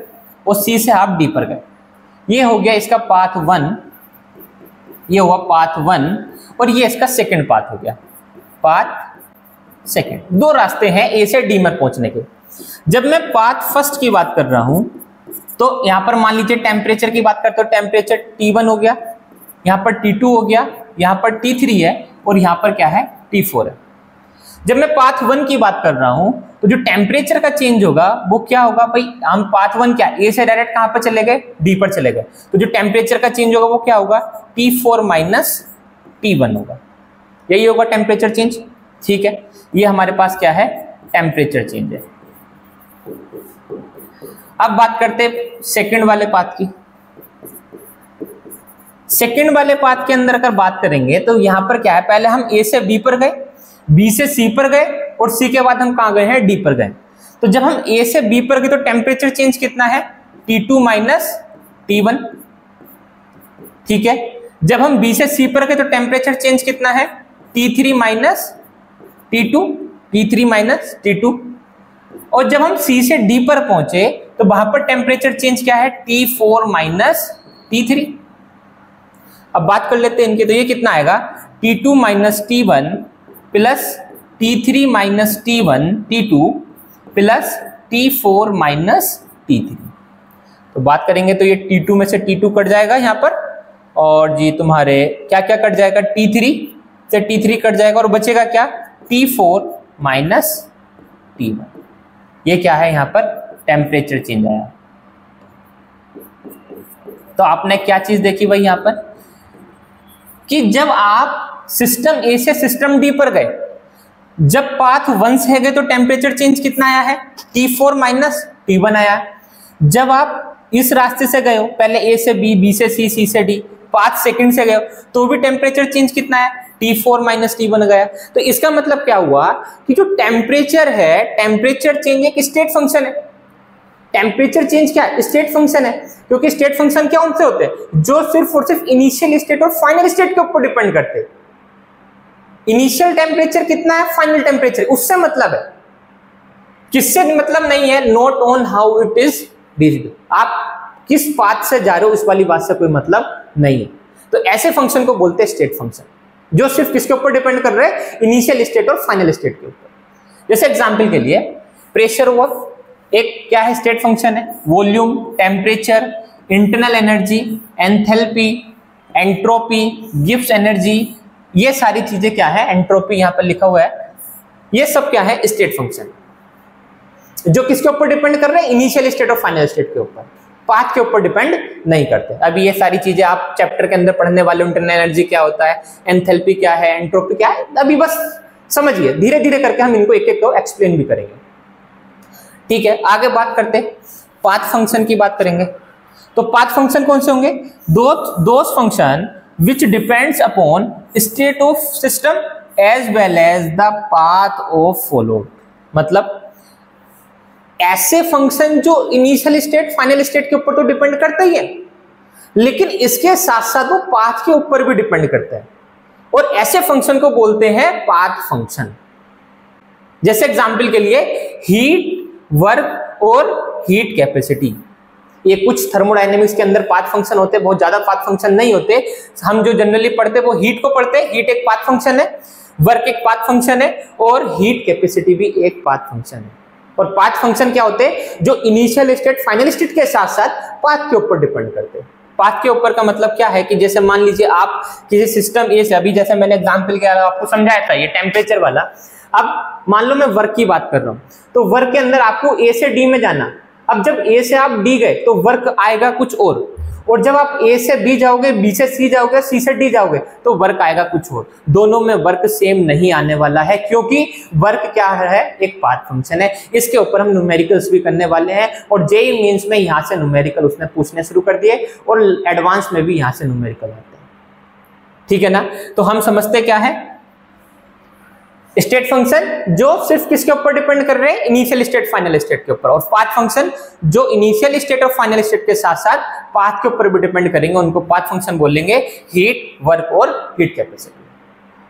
और सी से आप डी पर गए। ये हो गया इसका पाथ 1, ये हुआ पाथ 1 और ये इसका सेकंड पाथ हो गया, पाथ सेकंड। दो रास्ते हैं ए से डी में पहुंचने के। जब मैं पाथ फर्स्ट की बात कर रहा हूं तो यहां पर मान लीजिए टेम्परेचर की बात करते हो, टेम्परेचर T1 हो गया, यहां पर T2 हो गया, यहां पर T3 है और यहां पर क्या है T4 है। जब मैं पाथ 1 की बात कर रहा हूं तो जो टेम्परेचर का चेंज होगा वो क्या होगा भाई, हम पाथ 1 क्या ए से डायरेक्ट कहां पर चले गए, डी पर चले गए, तो जो टेम्परेचर का चेंज होगा वो क्या होगा, T4 माइनस T1 होगा। यही होगा टेम्परेचर चेंज, ठीक है। ये हमारे पास क्या है, टेम्परेचर चेंज है। अब बात करते हैं सेकंड वाले पाथ की। सेकंड वाले पाथ के अंदर अगर बात करेंगे तो यहां पर क्या है, पहले हम ए से बी पर गए, बी से सी पर गए और सी के बाद हम कहां गए हैं, डी पर गए। तो जब हम ए से बी पर गए तो टेम्परेचर चेंज कितना है, T2 माइनस T1, ठीक है। जब हम बी से सी पर गए तो टेम्परेचर चेंज कितना है, T3 minus T2, T3 minus T2। और जब हम सी से डी पर पहुंचे तो वहां पर टेम्परेचर चेंज क्या है, T4 माइनस T3। अब बात कर लेते हैं इनके, तो ये कितना आएगा, T2 minus T1 plus T3 minus T1 T2 plus T4 minus T3। तो बात करेंगे तो ये T2 में से T2 कट जाएगा यहाँ पर, और जी तुम्हारे क्या क्या कट जाएगा, T3 से T3 कट जाएगा और बचेगा क्या, T4 माइनस T1। ये क्या है, यहाँ पर टेम्परेचर चेंज आया। तो आपने क्या चीज देखी भाई यहाँ पर, कि जब आप सिस्टम ए से सिस्टम डी पर गए, जब पाथ 1 से गए तो टेम्परेचर चेंज कितना आया है, T4 माइनस T1 आया। जब आप इस रास्ते से गए हो, पहले ए से बी, बी से सी, सी से डी, पाथ सेकंड से गए हो तो भी टेम्परेचर चेंज कितना है, T4 माइनस T1 गया। तो इसका मतलब क्या हुआ कि जो टेम्परेचर है, टेम्परेचर चेंज एक स्टेट फंक्शन है। टेम्परेचर चेंज क्या है, स्टेट फंक्शन है, क्योंकि स्टेट फंक्शन क्या उनसे होते हैं, जो सिर्फ और सिर्फ इनिशियल स्टेट और फाइनल स्टेट के ऊपर डिपेंड करते हैं। इनिशियल टेम्परेचर कितना है, फाइनल टेम्परेचर, उससे मतलब है, किससे मतलब नहीं है, not on how it is reached. आप किस पाथ से जा रहे हो इस वाली बात से कोई मतलब नहीं है। तो ऐसे फंक्शन को बोलते हैं स्टेट फंक्शन, जो सिर्फ किसके ऊपर डिपेंड कर रहे हैं, इनिशियल स्टेट और फाइनल स्टेट के ऊपर। जैसे एग्जांपल के लिए प्रेशर वर्क एक क्या है, स्टेट फंक्शन है। Volume, temperature, internal energy, enthalpy, entropy, Gibbs energy, ये सारी चीजें क्या है, एंट्रोपी यहां पर लिखा हुआ है, ये सब क्या है, स्टेट फंक्शन, जो किसके ऊपर डिपेंड कर रहे हैं, इनिशियल स्टेट और फाइनल स्टेट के ऊपर, पाथ के ऊपर डिपेंड नहीं करते। अभी ये सारी चीजें आप चैप्टर के अंदर पढ़ने वाले, इंटरनल एनर्जी क्या होता है, एंथैल्पी क्या है, एंट्रोपी क्या है, अभी बस समझिए, धीरे धीरे करके हम इनको एक एक को एक्सप्लेन भी करेंगे, ठीक है। आगे बात करते हैं पाथ फंक्शन की, बात करेंगे। तो पाथ फंक्शन कौन से होंगे, those function which depends upon state of system as well as the path of followed. मतलब ऐसे फंक्शन जो इनिशियल स्टेट, फाइनल स्टेट के ऊपर तो डिपेंड करता ही है, लेकिन इसके साथ साथ वो पाथ के ऊपर भी डिपेंड करता है। और ऐसे फंक्शन को बोलते हैं पाथ फंक्शन। जैसे एग्जांपल के लिए हीट, वर्क और हीट कैपेसिटी, ये कुछ थर्मोडायनेमिक्स के अंदर पाथ फंक्शन होते हैं, बहुत ज्यादा पाथ फंक्शन नहीं होते। हम जो जनरली पढ़ते हैं वो हीट को पढ़ते हैं, हीट एक पाथ फंक्शन है, वर्क एक पाथ फंक्शन है और हीट कैपेसिटी भी एक पाथ फंक्शन है। और पाथ फंक्शन क्या होते हैं? जो इनिशियल स्टेट फाइनल स्टेट के साथ साथ पाथ के ऊपर डिपेंड करते हैं। पाथ के ऊपर का मतलब क्या है कि जैसे मान लीजिए आप किसी सिस्टम ए से, अभी जैसे मैंने एग्जांपल किया आपको समझाया था ये टेम्परेचर वाला, अब मान लो मैं वर्क की बात कर रहा हूं, तो वर्क के अंदर आपको ए से डी में जाना। अब जब ए से आप डी गए तो वर्क आएगा कुछ और जब आप ए से बी जाओगे, बी से सी जाओगे, सी से डी जाओगे तो वर्क आएगा कुछ और। दोनों में वर्क सेम नहीं आने वाला है, क्योंकि वर्क क्या है? एक पाथ फंक्शन है। इसके ऊपर हम न्यूमेरिकल्स भी करने वाले हैं और जेईई मेंस में यहां से न्यूमेरिकल उसने पूछने शुरू कर दिए और एडवांस में भी यहां से न्यूमेरिकल आते हैं। ठीक है ना? तो हम समझते क्या है, स्टेट फंक्शन जो सिर्फ किसके ऊपर डिपेंड कर रहे हैं? इनिशियल स्टेट फाइनल स्टेट के ऊपर। और पाथ फंक्शन जो इनिशियल स्टेट और फाइनल स्टेट के साथ साथ पाथ के ऊपर भी डिपेंड करेंगे, उनको पाथ फंक्शन बोलेंगे। हीट, वर्क और हीट कैपेसिटी,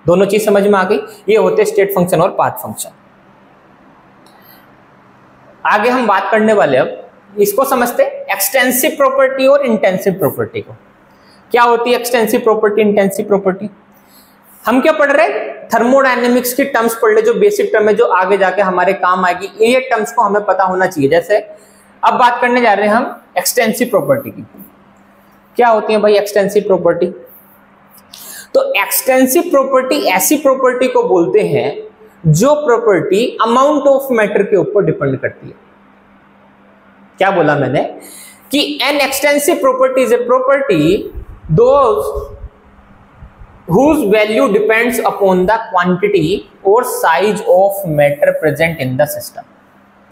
दोनों चीज समझ में आ गई। ये होते हैं स्टेट फंक्शन और पाथ फंक्शन। आगे हम बात करने वाले अब इसको समझते एक्सटेंसिव प्रॉपर्टी और इंटेंसिव प्रॉपर्टी को। क्या होती है एक्सटेंसिव प्रॉपर्टी, इंटेंसिव प्रॉपर्टी? हम क्या पढ़ रहे हैं? थर्मोडायनेमिक्स की टर्म्स पढ़ ले, जो बेसिक टर्म है, जो आगे जाके हमारे काम आएगी। ये टर्म्स को हमें पता होना चाहिए। जैसे अब बात करने जा रहे हैं हम एक्सटेंसिव प्रॉपर्टी की। क्या होती है भाई एक्सटेंसिव प्रॉपर्टी? तो एक्सटेंसिव प्रॉपर्टी ऐसी प्रॉपर्टी को बोलते हैं जो प्रॉपर्टी अमाउंट ऑफ मैटर के ऊपर डिपेंड करती है। क्या बोला मैंने? कि an extensive property is a property those whose value depends upon the quantity or size of matter present in the system।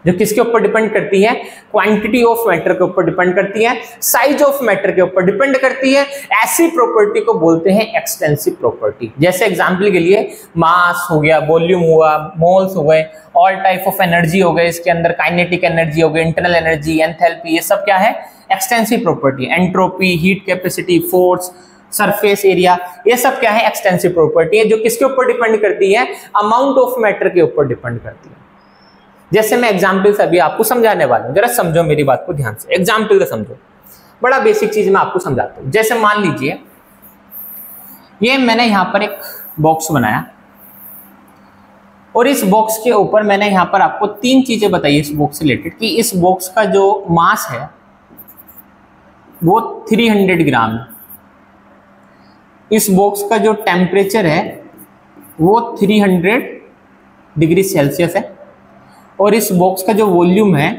जो किसके ऊपर डिपेंड करती है? क्वांटिटी ऑफ मैटर के ऊपर डिपेंड करती है, साइज ऑफ मैटर के ऊपर डिपेंड करती है। ऐसी प्रॉपर्टी को बोलते हैं एक्सटेंसिव प्रॉपर्टी। जैसे एग्जांपल के लिए मास हो गया, वॉल्यूम हुआ, मोल्स हो गए, ऑल टाइप ऑफ एनर्जी हो गए, इसके अंदर काइनेटिक एनर्जी हो गई, इंटरनल एनर्जी, एंथैल्पी, ये सब क्या है? Extensive property. Entropy, heat capacity, force, surface area, ये सब क्या है? एक्सटेंसिव प्रॉपर्टी है, जो किसके ऊपर डिपेंड करती है? अमाउंट ऑफ मैटर के ऊपर डिपेंड करती है। जैसे मैं एग्जांपल से अभी आपको समझाने वाला हूं, जरा समझो मेरी बात को ध्यान से, एग्जांपल से समझो। बड़ा बेसिक चीज मैं आपको समझाता हूं। जैसे मान लीजिए ये मैंने यहां पर एक बॉक्स बनाया और इस बॉक्स के ऊपर मैंने यहां पर आपको तीन चीजें बताई इस बॉक्स से रिलेटेड, कि इस बॉक्स का जो मास है वो 300 ग्राम है, इस बॉक्स का जो टेम्परेचर है वो 300 डिग्री सेल्सियस है, और इस बॉक्स का जो वॉल्यूम है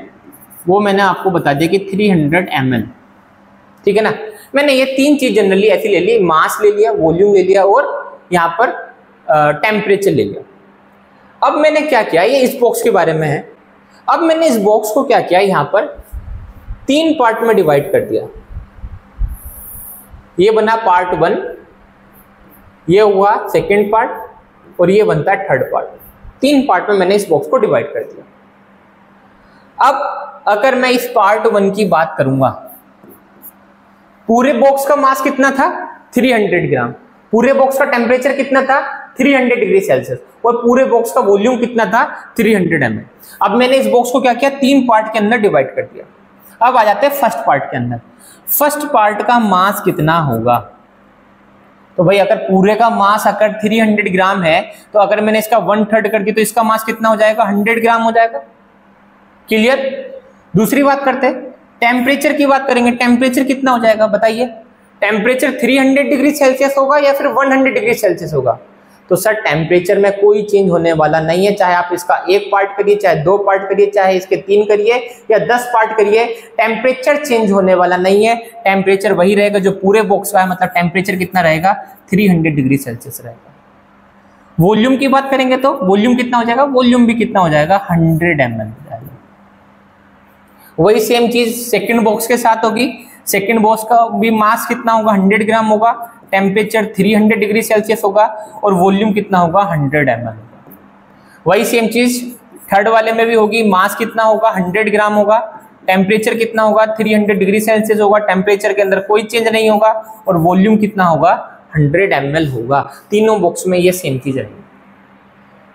वो मैंने आपको बता दिया कि 300 ml। ठीक है ना? मैंने ये तीन चीज जनरली ऐसी ले ली, मास ले लिया, वॉल्यूम ले लिया और यहाँ पर टेम्परेचर ले लिया। अब मैंने क्या किया, ये इस बॉक्स के बारे में है। अब मैंने इस बॉक्स को क्या किया, यहाँ पर तीन पार्ट में डिवाइड कर दिया। ये बना पार्ट 1, ये हुआ सेकेंड पार्ट और ये बनता है थर्ड पार्ट। तीन पार्ट में मैंने इस बॉक्स को डिवाइड कर दिया। अब अगर मैं इस पार्ट 1 की बात करूंगा, पूरे बॉक्स का मास कितना था? 300 ग्राम। पूरे बॉक्स का टेम्परेचर कितना था? 300 डिग्री सेल्सियस। और पूरे बॉक्स का वॉल्यूम कितना था? 300 ml। अब मैंने इस बॉक्स को क्या किया? तीन पार्ट के अंदर डिवाइड कर दिया। अब आ जाते हैं फर्स्ट पार्ट के अंदर। फर्स्ट पार्ट का मास कितना होगा? तो भाई अगर पूरे का मास अगर 300 ग्राम है तो अगर मैंने इसका 1/3 कर दिया तो इसका मास कितना हो जाएगा? 100 ग्राम हो जाएगा। क्लियर? दूसरी बात करते हैं, टेम्परेचर की बात करेंगे। टेम्परेचर कितना हो जाएगा बताइए? टेम्परेचर 300 डिग्री सेल्सियस होगा या फिर 100 डिग्री सेल्सियस होगा? तो सर टेम्परेचर में कोई चेंज होने वाला नहीं है, चाहे आप इसका एक पार्ट करिए, चाहे दो पार्ट करिए, चाहे इसके 3 करिए या 10 पार्ट करिए, टेम्परेचर चेंज होने वाला नहीं है। टेम्परेचर वही रहेगा जो पूरे बॉक्स का है, मतलब टेम्परेचर कितना रहेगा? 300 डिग्री सेल्सियस रहेगा। वॉल्यूम की बात करेंगे तो वॉल्यूम कितना हो जाएगा? वॉल्यूम भी कितना हो जाएगा? 100 ml हो जाएगा। वही सेम चीज सेकंड बॉक्स के साथ होगी। सेकंड बॉक्स का भी मास कितना होगा? 100 ग्राम होगा, टेम्परेचर 300 डिग्री सेल्सियस होगा और वॉल्यूम कितना होगा? 100 ml होगा। वही सेम चीज थर्ड वाले में भी होगी। मास कितना होगा? 100 ग्राम होगा, टेम्परेचर कितना होगा? 300 डिग्री सेल्सियस होगा, टेम्परेचर के अंदर कोई चेंज नहीं होगा और वॉल्यूम कितना होगा? 100 ml होगा। तीनों बॉक्स में ये सेम चीज रहेगी।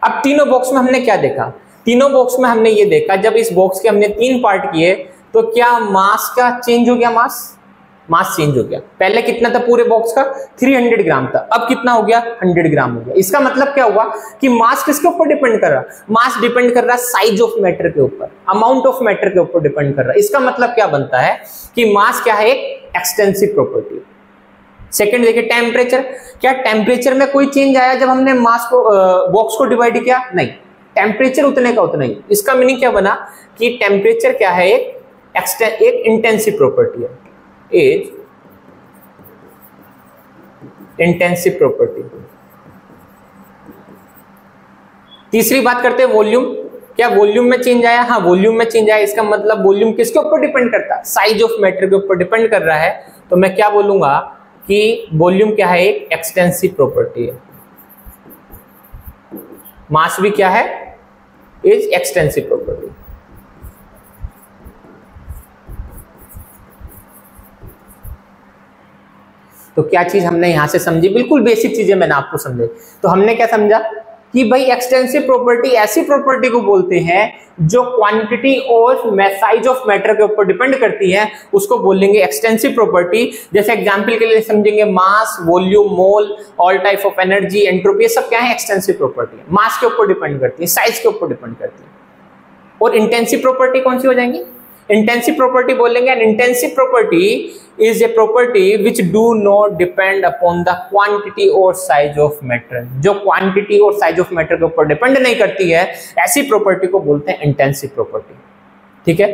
अब तीनों बॉक्स में हमने क्या देखा, तीनों बॉक्स में हमने ये देखा जब इस बॉक्स के हमने 3 पार्ट किए तो क्या मास का चेंज हो गया, मास चेंज हो गया। पहले कितना था पूरे बॉक्स का, 300 ग्राम था, अब कितना हो गया, 100 ग्राम हो गया। इसका मतलब क्या हुआ कि मास किसके ऊपर डिपेंड कर रहा, मास डिपेंड कर रहा है साइज ऑफ मैटर के ऊपर, अमाउंट ऑफ मैटर के ऊपर डिपेंड कर रहा है। इसका मतलब क्या बनता है कि मास क्या है, एक एक्सटेंसिव प्रॉपर्टी। सेकंड देखिए टेम्परेचर, क्या टेम्परेचर में कोई चेंज आया जब हमने मास को बॉक्स को डिवाइड किया, नहीं, टेम्परेचर उतने का उतना ही। इसका मीनिंग क्या बना कि टेम्परेचर क्या है, एक इंटेंसिव प्रॉपर्टी है, इज इंटेंसिव प्रॉपर्टी। तीसरी बात करते हैं वॉल्यूम, क्या वॉल्यूम में चेंज आया, हाँ वॉल्यूम में चेंज आया। इसका मतलब वॉल्यूम किसके ऊपर डिपेंड करता है, साइज ऑफ मैटर के ऊपर डिपेंड कर रहा है। तो मैं क्या बोलूंगा कि वॉल्यूम क्या है, एक एक्सटेंसिव प्रॉपर्टी है। मास भी क्या है, इज एक्सटेंसिव प्रॉपर्टी। तो क्या चीज हमने यहां से समझी, बिल्कुल बेसिक चीजें मैंने आपको समझाई। तो हमने क्या समझा कि भाई एक्सटेंसिव प्रॉपर्टी ऐसी प्रॉपर्टी को बोलते हैं जो क्वांटिटी और साइज ऑफ मैटर के ऊपर डिपेंड करती है, उसको बोलेंगे एक्सटेंसिव प्रॉपर्टी। जैसे एग्जांपल के लिए समझेंगे mass, volume, mole, all type of energy, entropy, सब क्या है, एक्सटेंसिव प्रॉपर्टी है, मास के ऊपर डिपेंड करती है, साइज के ऊपर डिपेंड करती है। और इंटेंसिव प्रॉपर्टी कौन सी हो जाएंगी, इंटेंसिव प्रॉपर्टी बोलेंगे। And intensive property is a property which do not depend upon the quantity और साइज ऑफ मैटर, जो क्वांटिटी और साइज ऑफ मैटर के ऊपर डिपेंड नहीं करती है, ऐसी प्रॉपर्टी को बोलते हैं इंटेंसिव प्रॉपर्टी। ठीक है,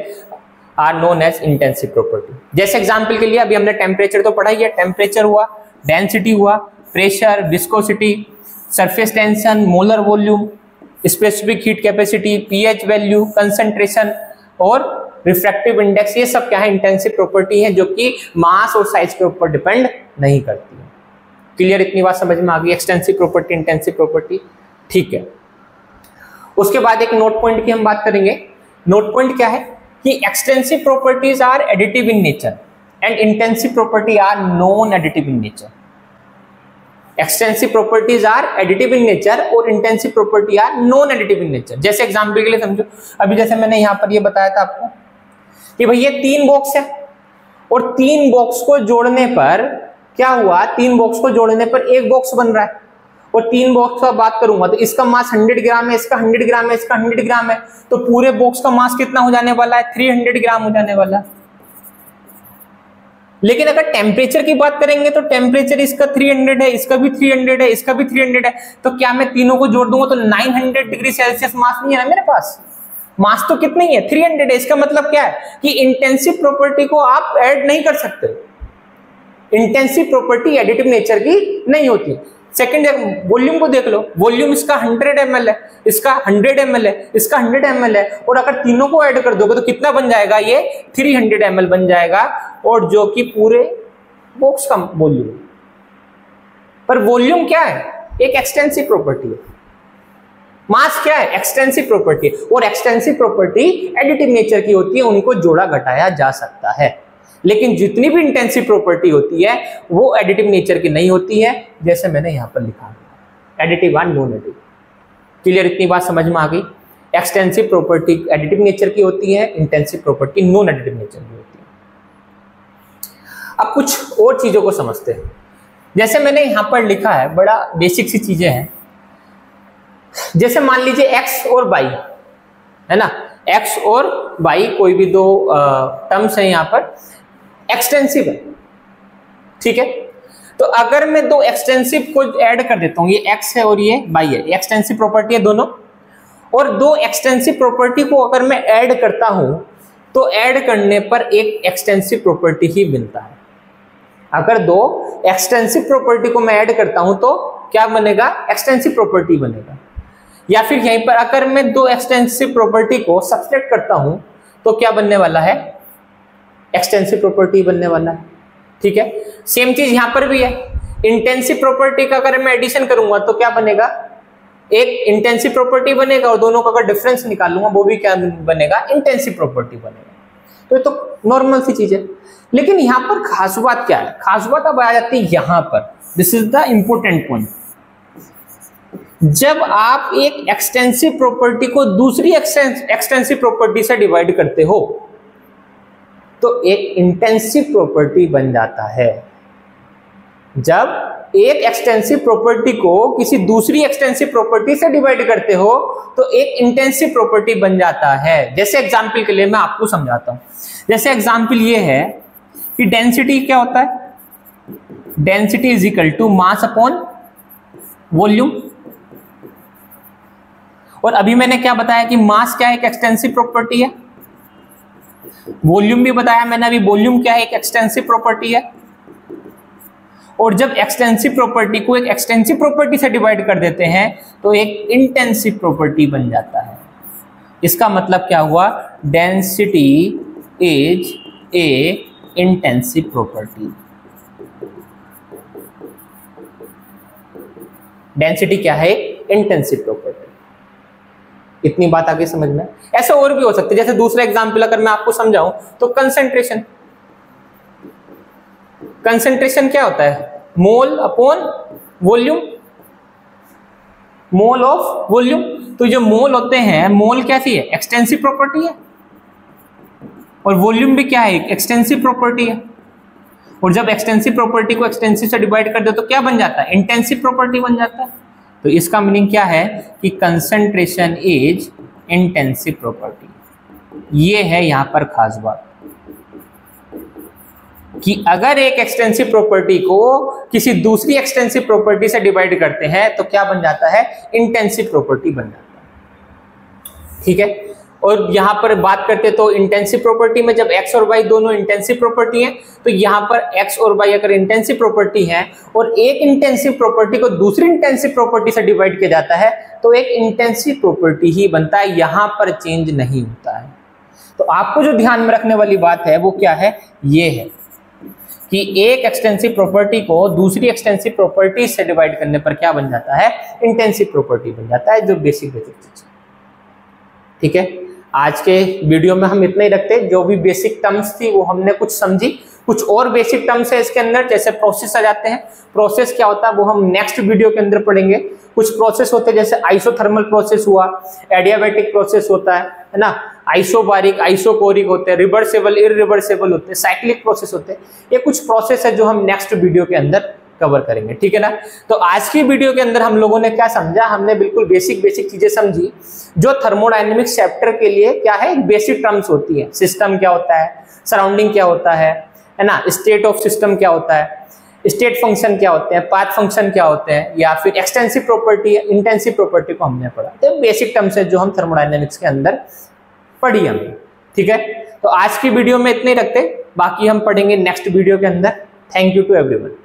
are known as intensive property. जैसे एग्जांपल के लिए अभी हमने टेम्परेचर तो पढ़ा ही है, टेम्परेचर हुआ, डेंसिटी हुआ, pressure, viscosity, surface tension, molar volume, specific heat capacity, pH value, concentration और रिफ्रैक्टिव इंडेक्स, ये सब क्या है, इंटेंसिव प्रॉपर्टी है जो कि मास और साइज के ऊपर डिपेंड नहीं करती है। क्लियर, इतनी बात समझ में आ गई, एक्सटेंसिव प्रॉपर्टी, इंटेंसिव प्रॉपर्टी। ठीक है, उसके बाद एक नोट पॉइंट की हम बात करेंगे। नोट पॉइंट क्या है कि extensive properties are additive in nature and intensive property are non additive in nature. Extensive properties are additive in nature और intensive property are non additive in nature. जैसे example के लिए समझो, अभी जैसे मैंने यहां पर ये बताया था आपको कि भाई ये 3 बॉक्स है और 3 बॉक्स को जोड़ने पर क्या हुआ, 3 बॉक्स को जोड़ने पर एक बॉक्स बन रहा है। और 3 बॉक्स का बात करूंगा तो इसका मास 100 ग्राम है, इसका 100 ग्राम है, इसका 100 ग्राम है, तो पूरे बॉक्स का मास कितना हो जाने वाला है, 300 ग्राम हो जाने वाला है। लेकिन अगर टेम्परेचर की बात करेंगे तो टेम्परेचर इसका 300 है, इसका भी 300 है, इसका भी 300 है, तो क्या मैं तीनों को जोड़ दूंगा तो 900 डिग्री सेल्सियस मास नहीं है ना मेरे पास, मास तो कितना ही है, 300 है। इसका मतलब क्या है कि इंटेंसिव प्रॉपर्टी को आप ऐड नहीं कर सकते, इंटेंसिव प्रॉपर्टी एडिटिव नेचर की नहीं होती। सेकंड, वॉल्यूम को देख लो, वॉल्यूम इसका 100 ml है, इसका 100 ml है, इसका 100 ml है, और अगर तीनों को ऐड कर दोगे तो कितना बन जाएगा, ये 300 ml बन जाएगा, और जो कि पूरे बॉक्स का वॉल्यूम। पर वॉल्यूम क्या है, एक एक्सटेंसिव प्रॉपर्टी है। मास क्या है, एक्सटेंसिव प्रॉपर्टी, और एक्सटेंसिव प्रॉपर्टी एडिटिव नेचर की होती है, उनको जोड़ा घटाया जा सकता है। लेकिन जितनी भी इंटेंसिव प्रॉपर्टी होती है वो एडिटिव नेचर की नहीं होती है, जैसे मैंने यहां पर लिखा है, additive and non additive. Clear, इतनी बात समझ में आ गई। एक्सटेंसिव प्रॉपर्टी एडिटिव नेचर की होती है, intensive property non additive nature की होती है। अब कुछ और चीजों को समझते हैं। जैसे मैंने यहां पर लिखा है, बड़ा बेसिक सी चीजें हैं। जैसे मान लीजिए x और y है ना, x और y कोई भी 2 टर्म्स हैं यहां पर, एक्सटेंसिव है, ठीक है। तो अगर मैं 2 एक्सटेंसिव को ऐड कर देता हूं, ये x है और ये y है, एक्सटेंसिव प्रॉपर्टी है दोनों, और 2 एक्सटेंसिव प्रॉपर्टी को अगर मैं ऐड करता हूं तो ऐड करने पर एक एक्सटेंसिव प्रॉपर्टी ही मिलता है। अगर 2 एक्सटेंसिव प्रॉपर्टी को मैं ऐड करता हूं तो क्या बनेगा, एक्सटेंसिव प्रॉपर्टी बनेगा। या फिर यहीं पर अगर मैं 2 एक्सटेंसिव प्रॉपर्टी को सब्सट्रैक्ट करता हूं तो क्या बनने वाला है, एक्सटेंसिव प्रॉपर्टी बनने वाला है, ठीक है। सेम चीज यहां पर भी है, इंटेंसिव प्रॉपर्टी का अगर मैं एडिशन करूंगा तो क्या बनेगा, एक इंटेंसिव प्रॉपर्टी बनेगा, और दोनों का अगर डिफरेंस निकालूंगा वो भी क्या बनेगा, इंटेंसिव प्रॉपर्टी बनेगा। तो ये तो नॉर्मल सी चीज है। लेकिन यहां पर खास बात क्या है, खास बात अब आ जाती है यहां पर this is the important point. जब आप एक एक्सटेंसिव प्रॉपर्टी को दूसरी एक्सटेंसिव प्रॉपर्टी से डिवाइड करते हो तो एक इंटेंसिव प्रॉपर्टी बन जाता है। जब एक एक्सटेंसिव प्रॉपर्टी को किसी दूसरी एक्सटेंसिव प्रॉपर्टी से डिवाइड करते हो तो एक इंटेंसिव प्रॉपर्टी बन जाता है। जैसे एग्जांपल के लिए मैं आपको समझाता हूं। जैसे एग्जांपल ये है कि डेंसिटी क्या होता है, density is equal to mass upon volume. और अभी मैंने क्या बताया कि मास क्या है, एक एक्सटेंसिव प्रॉपर्टी है। वॉल्यूम भी बताया मैंने अभी, वॉल्यूम क्या है, एक एक्सटेंसिव प्रॉपर्टी है। और जब एक्सटेंसिव प्रॉपर्टी को एक एक्सटेंसिव प्रॉपर्टी से डिवाइड कर देते हैं तो एक इंटेंसिव प्रॉपर्टी बन जाता है। इसका मतलब क्या हुआ, density is a intensive property. Density क्या है, इंटेंसिव प्रॉपर्टी। इतनी बात आगे समझ में। ऐसे और भी हो सकते हैं, जैसे दूसरा एग्जांपल अगर मैं आपको समझाऊं तो कंसंट्रेशन। कंसंट्रेशन क्या होता है, mole upon volume, mole of volume. तो जो मोल होते हैं, मोल कैसी है, एक्सटेंसिव प्रॉपर्टी है, और वॉल्यूम भी क्या है, एक्सटेंसिव प्रॉपर्टी है। और जब एक्सटेंसिव प्रॉपर्टी को एक्सटेंसिव से डिवाइड कर दो तो क्या बन जाता है, इंटेंसिव प्रॉपर्टी बन जाता है। तो इसका मीनिंग क्या है कि कंसंट्रेशन इज इंटेंसिव प्रॉपर्टी। ये है यहां पर खास बात कि अगर एक एक्सटेंसिव प्रॉपर्टी को किसी दूसरी एक्सटेंसिव प्रॉपर्टी से डिवाइड करते हैं तो क्या बन जाता है, इंटेंसिव प्रॉपर्टी बन जाता है। ठीक है। और यहां पर बात करते तो इंटेंसिव प्रॉपर्टी में जब x और y दोनों इंटेंसिव प्रॉपर्टी हैं तो यहां पर x और y अगर इंटेंसिव प्रॉपर्टी है और एक इंटेंसिव प्रॉपर्टी को दूसरी इंटेंसिव प्रॉपर्टी से डिवाइड किया जाता है तो एक इंटेंसिव प्रॉपर्टी ही बनता है, यहां पर चेंज नहीं होता है। तो आपको जो ध्यान में रखने वाली बात है वो क्या है, ये है कि एक एक्सटेंसिव प्रॉपर्टी को दूसरी एक्सटेंसिव प्रॉपर्टी से डिवाइड करने पर क्या बन जाता है, इंटेंसिव प्रॉपर्टी बन जाता है, जो बेसिक चीज। ठीक है। आज के वीडियो में हम इतना ही रखते, जो भी बेसिक टर्म्स थी वो हमने कुछ समझी। कुछ और बेसिक टर्म्स है इसके अंदर, जैसे प्रोसेस आ जाते हैं। प्रोसेस क्या होता है वो हम नेक्स्ट वीडियो के अंदर पढ़ेंगे। कुछ प्रोसेस होते हैं जैसे आइसोथर्मल प्रोसेस हुआ, एडियाबैटिक प्रोसेस होता है ना, आइसोबारिक, आइसोकोरिक होते हैं, रिवर्सेबल, इररिवर्सेबल होते हैं, साइक्लिक प्रोसेस होते हैं। ये कुछ प्रोसेस है जो हम नेक्स्ट वीडियो के अंदर कवर करेंगे। ठीक है ना। तो आज की वीडियो के अंदर हम लोगों ने क्या समझा, हमने बिल्कुल बेसिक चीजें समझी जो थर्मोडायनेमिक्स चैप्टर के लिए क्या है, एक बेसिक टर्म्स होती है। सिस्टम क्या होता है, सराउंडिंग क्या होता है ना, स्टेट ऑफ सिस्टम क्या होता है, स्टेट फंक्शन क्या होते हैं, पाथ फंक्शन क्या होते हैं, या फिर एक्सटेंसिव प्रॉपर्टी, इंटेंसिव प्रॉपर्टी को हमने पढ़ा। तो बेसिक टर्म्स है जो हम थर्मोडायनेमिक्स के अंदर पढ़ी हमने। ठीक है। तो आज की वीडियो में इतने ही रखते, बाकी हम पढ़ेंगे नेक्स्ट वीडियो के अंदर। Thank you to everyone.